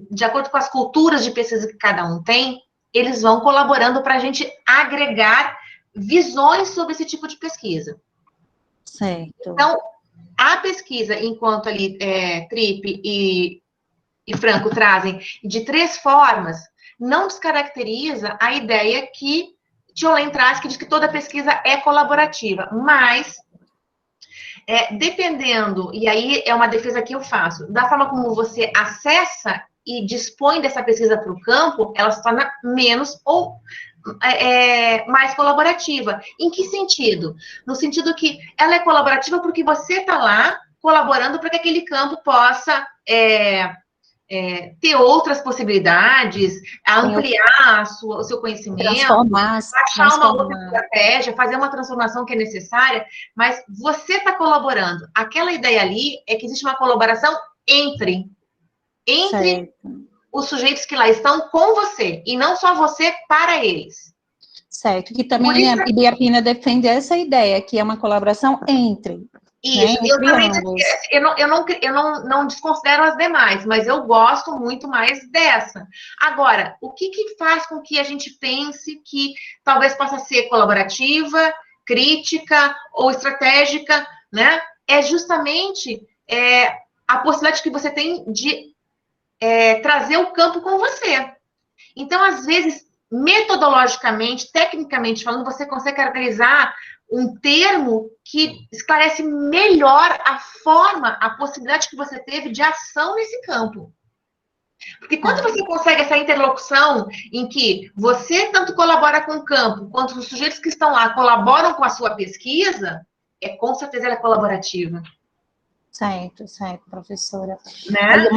de acordo com as culturas de pesquisa que cada um tem, eles vão colaborando para a gente agregar visões sobre esse tipo de pesquisa. Certo. Então, a pesquisa, enquanto ali Tripp e Franco trazem de 3 formas, não descaracteriza a ideia que Tiolen traz, que diz que toda pesquisa é colaborativa, mas dependendo, e aí é uma defesa que eu faço, da forma como você acessa e dispõe dessa pesquisa para o campo, ela se torna menos ou mais colaborativa. Em que sentido? No sentido que ela é colaborativa porque você está lá colaborando para que aquele campo possa ter outras possibilidades, ampliar o seu conhecimento, achar uma outra estratégia, fazer uma transformação que é necessária, mas você está colaborando. Aquela ideia ali é que existe uma colaboração entre os sujeitos que lá estão com você, e não só você para eles. Certo, que também a Biapina defende essa ideia, que é uma colaboração entre. Isso, eu não desconsidero as demais, mas eu gosto muito mais dessa. Agora, o que faz com que a gente pense que talvez possa ser colaborativa, crítica ou estratégica, né? É justamente a possibilidade que você tem de trazer o campo com você. Então, às vezes, metodologicamente, tecnicamente falando, você consegue caracterizar um termo que esclarece melhor a possibilidade que você teve de ação nesse campo. Porque quando você consegue essa interlocução em que você tanto colabora com o campo, quanto os sujeitos que estão lá colaboram com a sua pesquisa, com certeza ela é colaborativa. Certo, professora. Né?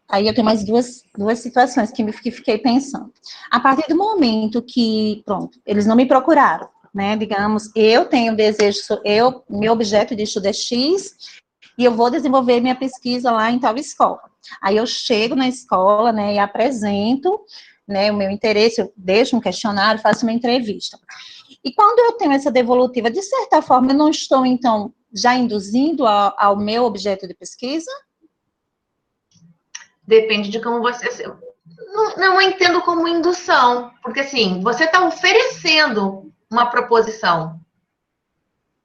Aí eu tenho mais duas situações que fiquei pensando. A partir do momento que, pronto, eles não me procuraram, né, digamos, eu tenho desejo, meu objeto de estudo é X, e eu vou desenvolver minha pesquisa lá em tal escola. Aí eu chego na escola, né, e apresento, né, o meu interesse, eu deixo um questionário, faço uma entrevista. E quando eu tenho essa devolutiva, de certa forma, eu não estou, então, já induzindo ao meu objeto de pesquisa? Depende de como você... Não entendo como indução, porque, assim, você está oferecendo uma proposição.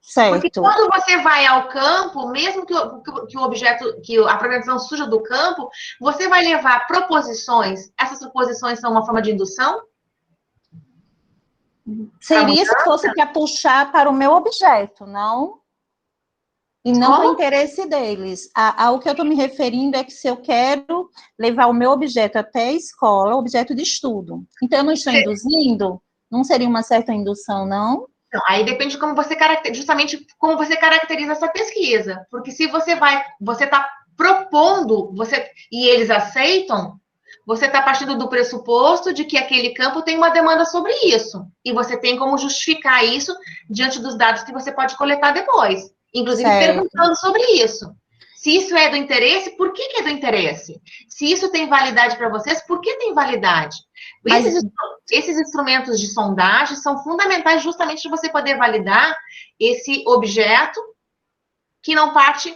Certo. Porque quando você vai ao campo, mesmo que o objeto, que a apresentação surja do campo, você vai levar proposições. Essas proposições são uma forma de indução? Seria se fosse para puxar para o meu objeto, não? E não para o interesse deles. Ao que eu estou me referindo é que se eu quero levar o meu objeto até a escola, objeto de estudo. Então, eu não estou induzindo? Não seria uma certa indução, não? Não, aí depende de como você justamente como você caracteriza essa pesquisa. Porque se você está propondo, e eles aceitam, você está partindo do pressuposto de que aquele campo tem uma demanda sobre isso. E você tem como justificar isso diante dos dados que você pode coletar depois. Inclusive perguntando sobre isso. Se isso é do interesse, por que é do interesse? Se isso tem validade para vocês, por que tem validade? Esses instrumentos de sondagem são fundamentais justamente para você poder validar esse objeto que não parte,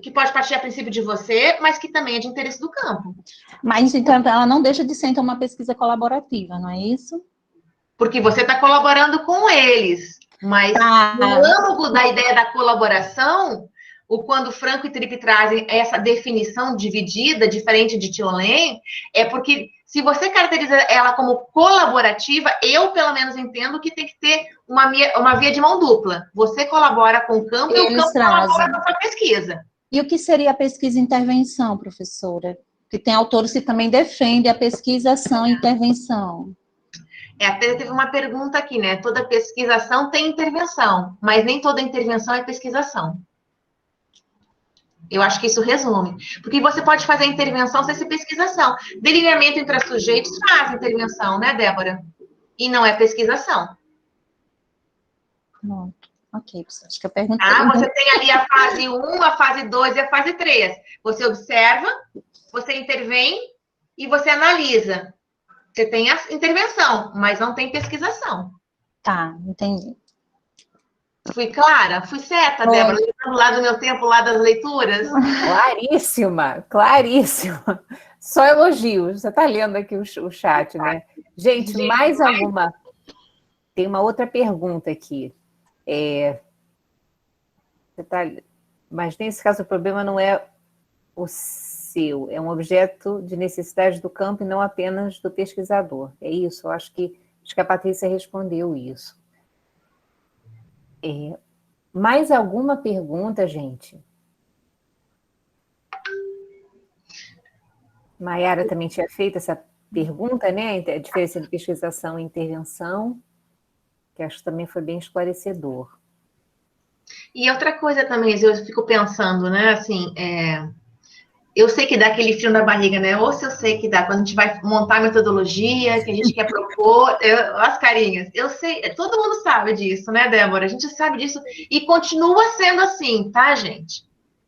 que pode partir a princípio de você, mas que também é de interesse do campo. Mas então ela não deixa de ser então uma pesquisa colaborativa, não é isso? Porque você está colaborando com eles, mas no âmago da ideia da colaboração, quando Franco e Tripp trazem essa definição dividida, diferente de Thiolen, é porque se você caracteriza ela como colaborativa, eu pelo menos entendo que tem que ter uma via de mão dupla. Você colabora com o campo e o campo colabora com a sua pesquisa. E o que seria a pesquisa-intervenção, professora? Que tem autores que também defendem a pesquisação e intervenção. Até teve uma pergunta aqui, né? Toda pesquisação tem intervenção, mas nem toda intervenção é pesquisação. Eu acho que isso resume. Porque você pode fazer intervenção sem ser pesquisação. Delineamento entre sujeitos faz intervenção, né, Débora? E não é pesquisação. Não. Ok, acho que eu perguntei. Você tem ali a fase 1, a fase 2 e a fase 3. Você observa, você intervém e você analisa. Você tem a intervenção, mas não tem pesquisação. Tá, entendi. Fui clara? Fui certa, Débora? Lá do meu tempo, lá das leituras? Claríssima, claríssima. Só elogios. Você está lendo aqui o chat, né? Gente, mais alguma? Tem uma outra pergunta aqui. Mas nesse caso o problema não é o seu, é um objeto de necessidade do campo e não apenas do pesquisador. É isso? Eu acho que a Patrícia respondeu isso. Mais alguma pergunta, gente? Maiara também tinha feito essa pergunta, né? A diferença de pesquisação e intervenção, que acho que também foi bem esclarecedor. E outra coisa também, eu fico pensando, né? Assim, eu sei que dá aquele frio na barriga, né? Ou se eu sei que dá, quando a gente vai montar a metodologia, que a gente quer propor, as carinhas, eu sei, todo mundo sabe disso, né, Débora? A gente sabe disso e continua sendo assim, tá, gente?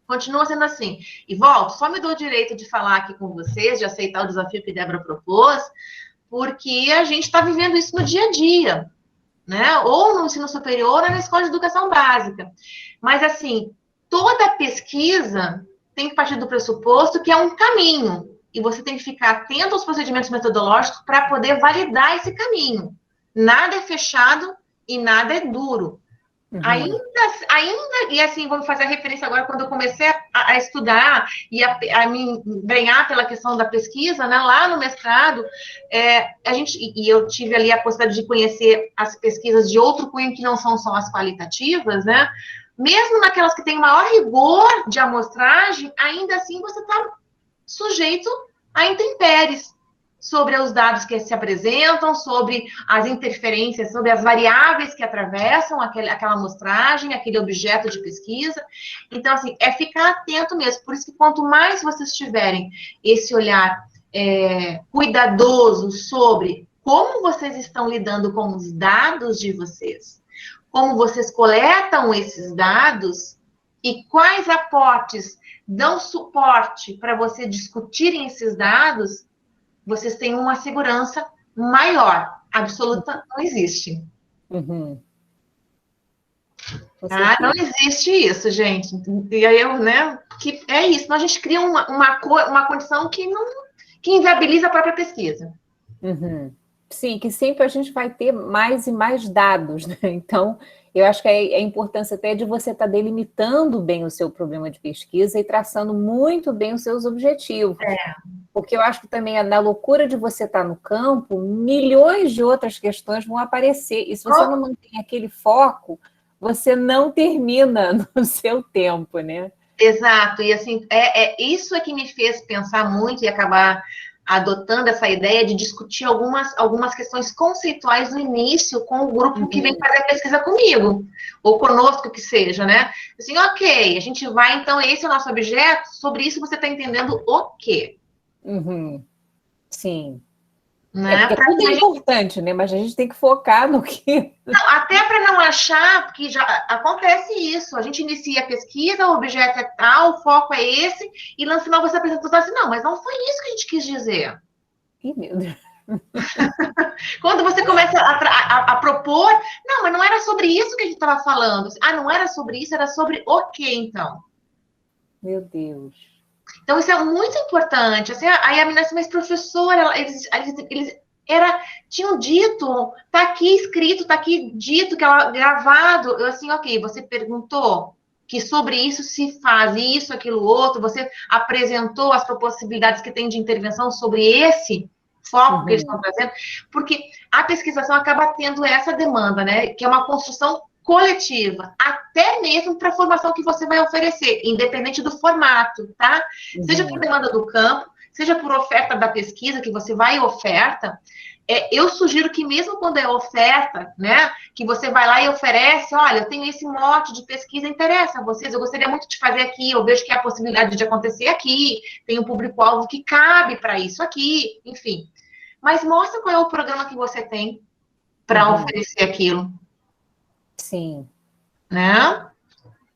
Continua sendo assim. E volto, só me dou o direito de falar aqui com vocês, de aceitar o desafio que a Débora propôs, porque a gente está vivendo isso no dia a dia, né? Ou no ensino superior ou na escola de educação básica. Mas, assim, toda pesquisa tem que partir do pressuposto que é um caminho. E você tem que ficar atento aos procedimentos metodológicos para poder validar esse caminho. Nada é fechado e nada é duro. Uhum. Ainda, e assim, vou fazer a referência agora, quando eu comecei a estudar e a me embrenhar pela questão da pesquisa, né, lá no mestrado, eu tive ali a possibilidade de conhecer as pesquisas de outro cunho que não são só as qualitativas, né, mesmo naquelas que têm maior rigor de amostragem, ainda assim você está sujeito a intempéries sobre os dados que se apresentam, sobre as interferências, sobre as variáveis que atravessam aquela amostragem, aquele objeto de pesquisa. Então, assim, ficar atento mesmo. Por isso que quanto mais vocês tiverem esse olhar cuidadoso sobre como vocês estão lidando com os dados de vocês, como vocês coletam esses dados e quais aportes dão suporte para você discutirem esses dados, vocês têm uma segurança maior. Absoluta não existe. Uhum. Não existe isso, gente. E aí que é isso. A gente cria uma condição que inviabiliza a própria pesquisa. Uhum. Sim, que sempre a gente vai ter mais e mais dados, né? Então, eu acho que a importância até de você estar delimitando bem o seu problema de pesquisa e traçando muito bem os seus objetivos. Porque eu acho que também na loucura de você estar no campo, milhões de outras questões vão aparecer. E se você não mantém aquele foco, você não termina no seu tempo, né? Exato. E assim, isso que me fez pensar muito e acabar adotando essa ideia de discutir algumas questões conceituais no início com o grupo que vem fazer a pesquisa comigo, ou conosco que seja, né? Assim, ok, a gente vai, então, esse é o nosso objeto, sobre isso você está entendendo o quê? Uhum. Sim. Né? Porque tudo é importante, né? Mas a gente tem que focar no que... Não, até para não achar, porque já acontece isso. A gente inicia a pesquisa, o objeto é tal, o foco é esse, e no final você apresenta assim, não, mas não foi isso que a gente quis dizer. Ih, meu Deus. Quando você começa a propor, não, mas não era sobre isso que a gente estava falando. Ah, não era sobre isso, era sobre o quê, então? Meu Deus. Então, isso é muito importante. Assim, aí a menina disse, mas professora, eles tinham dito, tá aqui escrito, tá aqui dito, que ela gravado. Eu assim, ok, você perguntou que sobre isso se faz isso, aquilo, outro, você apresentou as possibilidades que tem de intervenção sobre esse foco que eles estão trazendo, porque a pesquisação acaba tendo essa demanda, né, que é uma construção coletiva, até mesmo para a formação que você vai oferecer, independente do formato, tá? Seja por demanda do campo, seja por oferta da pesquisa que você vai e oferta, eu sugiro que mesmo quando é oferta, né, que você vai lá e oferece, olha, eu tenho esse mote de pesquisa, interessa a vocês, eu gostaria muito de fazer aqui, eu vejo que há a possibilidade de acontecer aqui, tem um público-alvo que cabe para isso aqui, enfim. Mas mostra qual é o programa que você tem para oferecer aquilo. Sim. Né?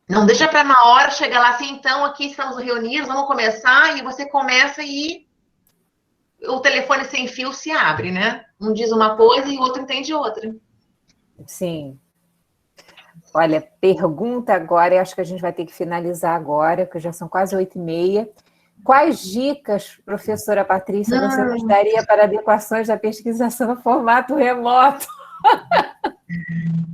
Não deixa para na hora chegar lá assim, então aqui estamos reunidos, vamos começar, e você começa e o telefone sem fio se abre, né? Um diz uma coisa e o outro entende outra. Sim. Olha, pergunta agora, eu acho que a gente vai ter que finalizar agora, porque já são quase 8h30. Quais dicas, professora Patrícia, você nos daria para adequações da pesquisação no formato remoto?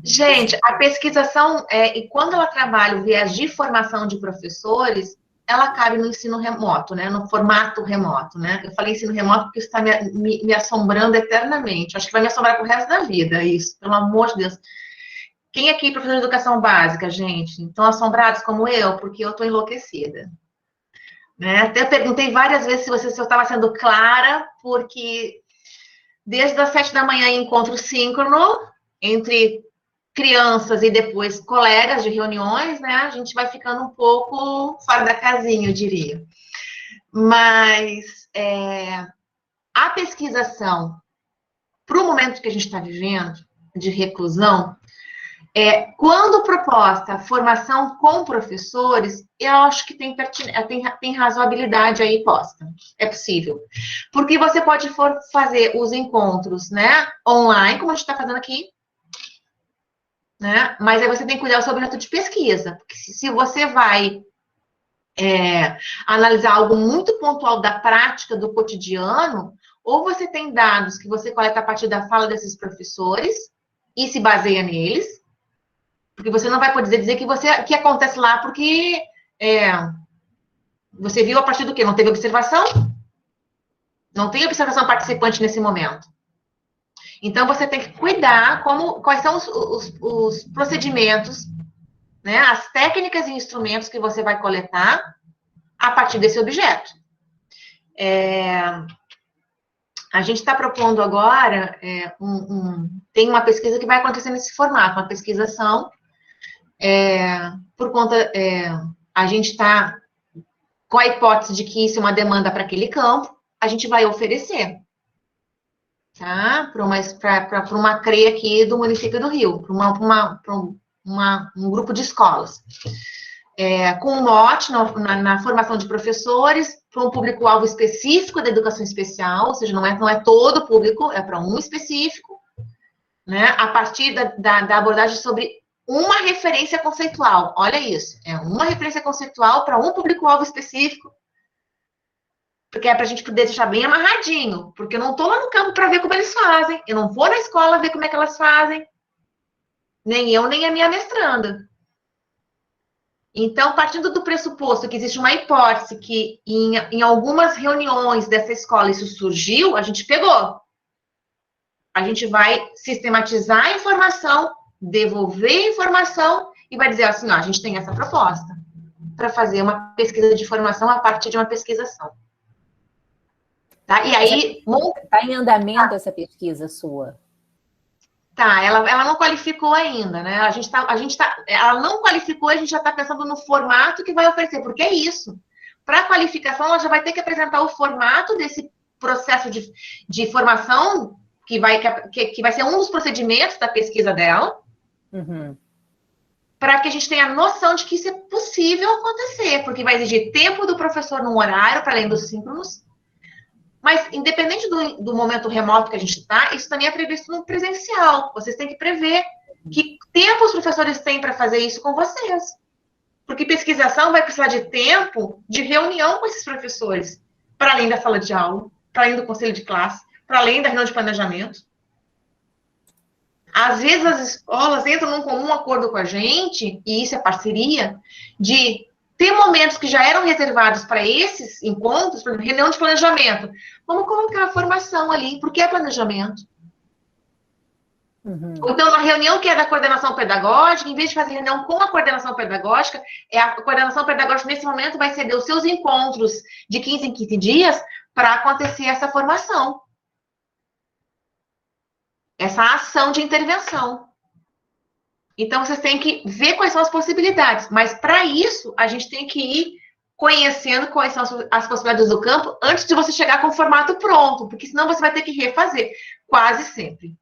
Gente, a pesquisação, e quando ela trabalha o viés de formação de professores, ela cabe no ensino remoto, né? No formato remoto, né? Eu falei ensino remoto porque isso está me assombrando eternamente. Acho que vai me assombrar pro resto da vida, isso, pelo amor de Deus. Quem aqui é professor de educação básica, gente? Estão assombrados como eu? Porque eu estou enlouquecida. Né? Até perguntei várias vezes se eu estava sendo clara, porque desde as 7 da manhã encontro síncrono entre crianças e depois colegas de reuniões, né? A gente vai ficando um pouco fora da casinha, eu diria. Mas a pesquisação, para o momento que a gente está vivendo, de reclusão, quando proposta formação com professores, eu acho que tem razoabilidade aí posta. É possível. Porque você pode fazer os encontros, né, online, como a gente está fazendo aqui, né? Mas aí você tem que cuidar do seu objeto de pesquisa. Porque se você vai analisar algo muito pontual da prática do cotidiano, ou você tem dados que você coleta a partir da fala desses professores e se baseia neles, porque você não vai poder dizer que acontece lá porque você viu a partir do quê? Não teve observação? Não tem observação participante nesse momento. Então, você tem que cuidar quais são os procedimentos, né, as técnicas e instrumentos que você vai coletar a partir desse objeto. A gente está propondo agora, tem uma pesquisa que vai acontecer nesse formato, uma pesquisação, por conta, a gente está com a hipótese de que isso é uma demanda para aquele campo, a gente vai oferecer, tá? Para uma CRE aqui do município do Rio, para um grupo de escolas. Com um mote na formação de professores, para um público-alvo específico da educação especial, ou seja, não é todo o público, é para um específico, né? A partir da abordagem sobre uma referência conceitual. Olha isso, uma referência conceitual para um público-alvo específico, porque é para a gente poder deixar bem amarradinho, porque eu não estou lá no campo para ver como eles fazem, eu não vou na escola ver como é que elas fazem, nem eu, nem a minha mestranda. Então, partindo do pressuposto que existe uma hipótese que em algumas reuniões dessa escola isso surgiu, a gente pegou. A gente vai sistematizar a informação, devolver a informação e vai dizer assim, ó, a gente tem essa proposta para fazer uma pesquisa de formação a partir de uma pesquisação. Tá? E aí... Está em andamento essa pesquisa sua? Tá, ela não qualificou ainda, né? Ela não qualificou, a gente já está pensando no formato que vai oferecer, porque é isso. Para a qualificação, ela já vai ter que apresentar o formato processo de formação que vai ser um dos procedimentos da pesquisa dela, para que a gente tenha noção de que isso é possível acontecer, porque vai exigir tempo do professor num horário, para além dos síncronos, mas, independente do momento remoto que a gente está, isso também é previsto no presencial. Vocês têm que prever que tempo os professores têm para fazer isso com vocês. Porque pesquisação vai precisar de tempo de reunião com esses professores, para além da sala de aula, para além do conselho de classe, para além da reunião de planejamento. Às vezes as escolas entram num comum acordo com a gente, e isso é parceria, de ter momentos que já eram reservados para esses encontros, por exemplo, reunião de planejamento. Vamos colocar a formação ali, porque é planejamento. Ou então, na reunião que é da coordenação pedagógica, em vez de fazer reunião com a coordenação pedagógica, a coordenação pedagógica, nesse momento, vai ceder os seus encontros de 15 em 15 dias para acontecer essa formação. Essa ação de intervenção. Então, vocês têm que ver quais são as possibilidades. Mas, para isso, a gente tem que ir conhecendo quais são as possibilidades do campo antes de você chegar com o formato pronto, porque senão você vai ter que refazer, quase sempre.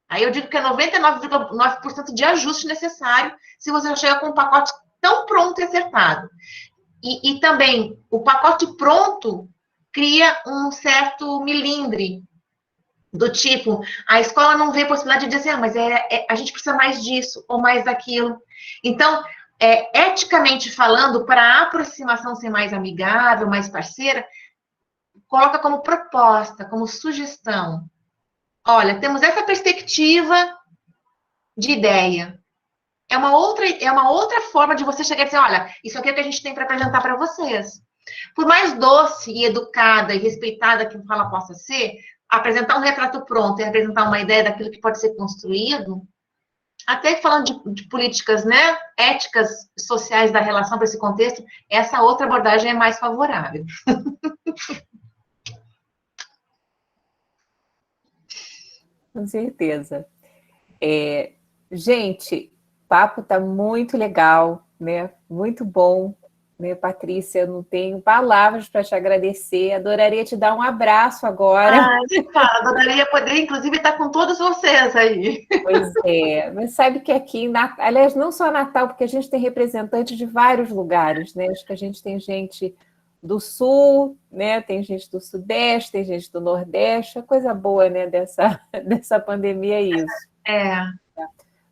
Aí eu digo que é 99,9% de ajuste necessário se você já chega com um pacote tão pronto e acertado. E também, o pacote pronto cria um certo milindre, do tipo, a escola não vê possibilidade de dizer, mas a gente precisa mais disso ou mais daquilo. Então, eticamente falando, para a aproximação ser mais amigável, mais parceira, coloca como proposta, como sugestão. Olha, temos essa perspectiva de ideia. É uma outra forma de você chegar e dizer, olha, isso aqui é o que a gente tem para apresentar para vocês. Por mais doce e educada e respeitada que ela possa ser, apresentar um retrato pronto e apresentar uma ideia daquilo que pode ser construído, até falando de políticas, né, éticas, sociais da relação para esse contexto, essa outra abordagem é mais favorável. Com certeza. Gente, o papo está muito legal, né? Muito bom, né, Patrícia? Eu não tenho palavras para te agradecer. Adoraria te dar um abraço agora. Adoraria poder, inclusive, estar com todos vocês aí. Pois é, mas sabe que aqui, aliás, não só Natal, porque a gente tem representantes de vários lugares, né? Acho que a gente tem gente do Sul, né? Tem gente do Sudeste, tem gente do Nordeste, é coisa boa, né, dessa pandemia, é isso.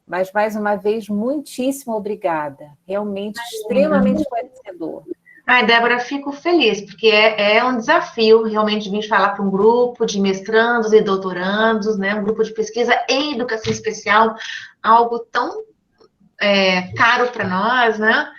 Mas, mais uma vez, muitíssimo obrigada. Realmente extremamente esclarecedor. Ai, Débora, fico feliz, porque é um desafio realmente vir falar para um grupo de mestrandos e doutorandos, né? Um grupo de pesquisa em educação especial, algo tão caro para nós, né?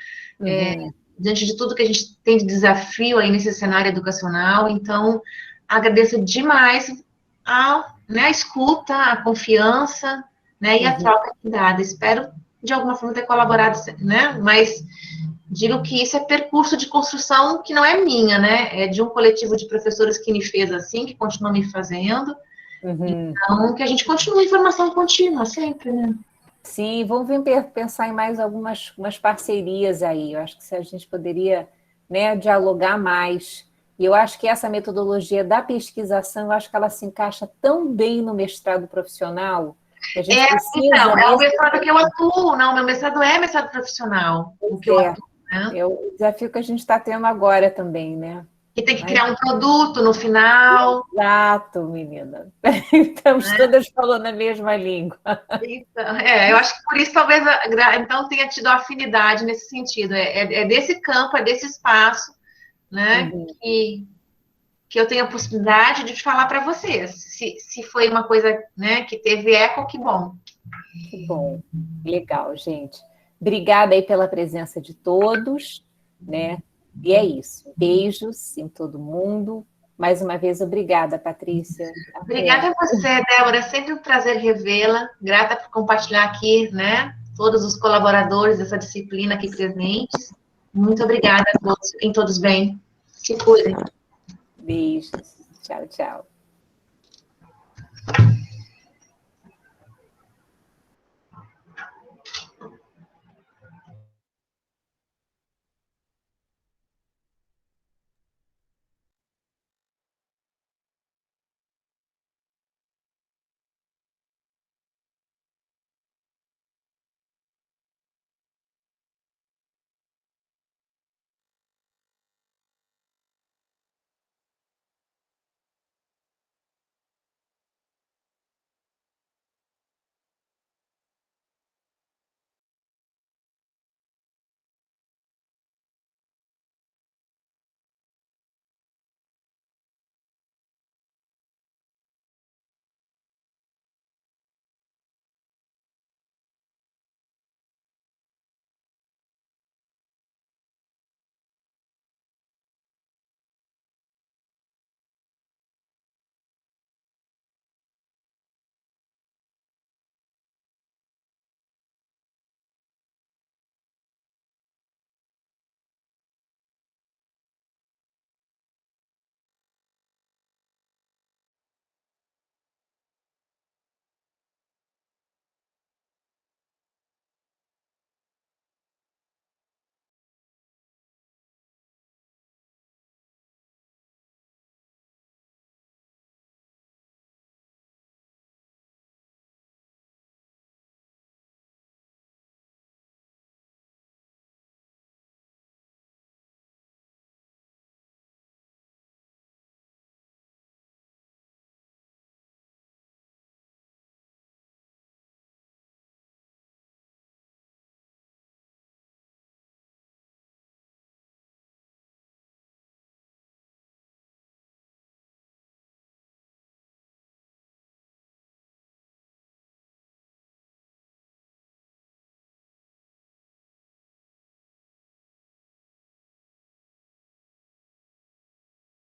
Diante de tudo que a gente tem de desafio aí nesse cenário educacional. Então, agradeço demais a escuta, a confiança, né, e a troca que dada. Espero, de alguma forma, ter colaborado, né, mas digo que isso é percurso de construção que não é minha, né, é de um coletivo de professores que me fez assim, que continua me fazendo. Então, que a gente continue em formação contínua, sempre, né. Sim, vamos pensar em mais algumas parcerias aí. Eu acho que a gente poderia, né, dialogar mais. E eu acho que essa metodologia da pesquisação, eu acho que ela se encaixa tão bem no mestrado profissional, que a gente precisa... Então, é o mestrado que eu atuo, não, meu mestrado é mestrado profissional, o que eu atuo, né? É o desafio que a gente está tendo agora também, né? Que tem que criar um produto no final. Exato, menina. Estamos todas falando a mesma língua. Então, eu acho que por isso talvez então tenha tido afinidade nesse sentido. É desse campo, é desse espaço, né, que eu tenho a possibilidade de falar para vocês. Se foi uma coisa, né, que teve eco, que bom. Que bom. Legal, gente. Obrigada aí pela presença de todos, né? E é isso. Beijos em todo mundo. Mais uma vez, obrigada, Patrícia. Obrigada a você, Débora. É sempre um prazer revê-la. Grata por compartilhar aqui, né? Todos os colaboradores dessa disciplina aqui presentes. Muito obrigada a todos. Fiquem todos bem. Se cuidem. Beijos. Tchau, tchau.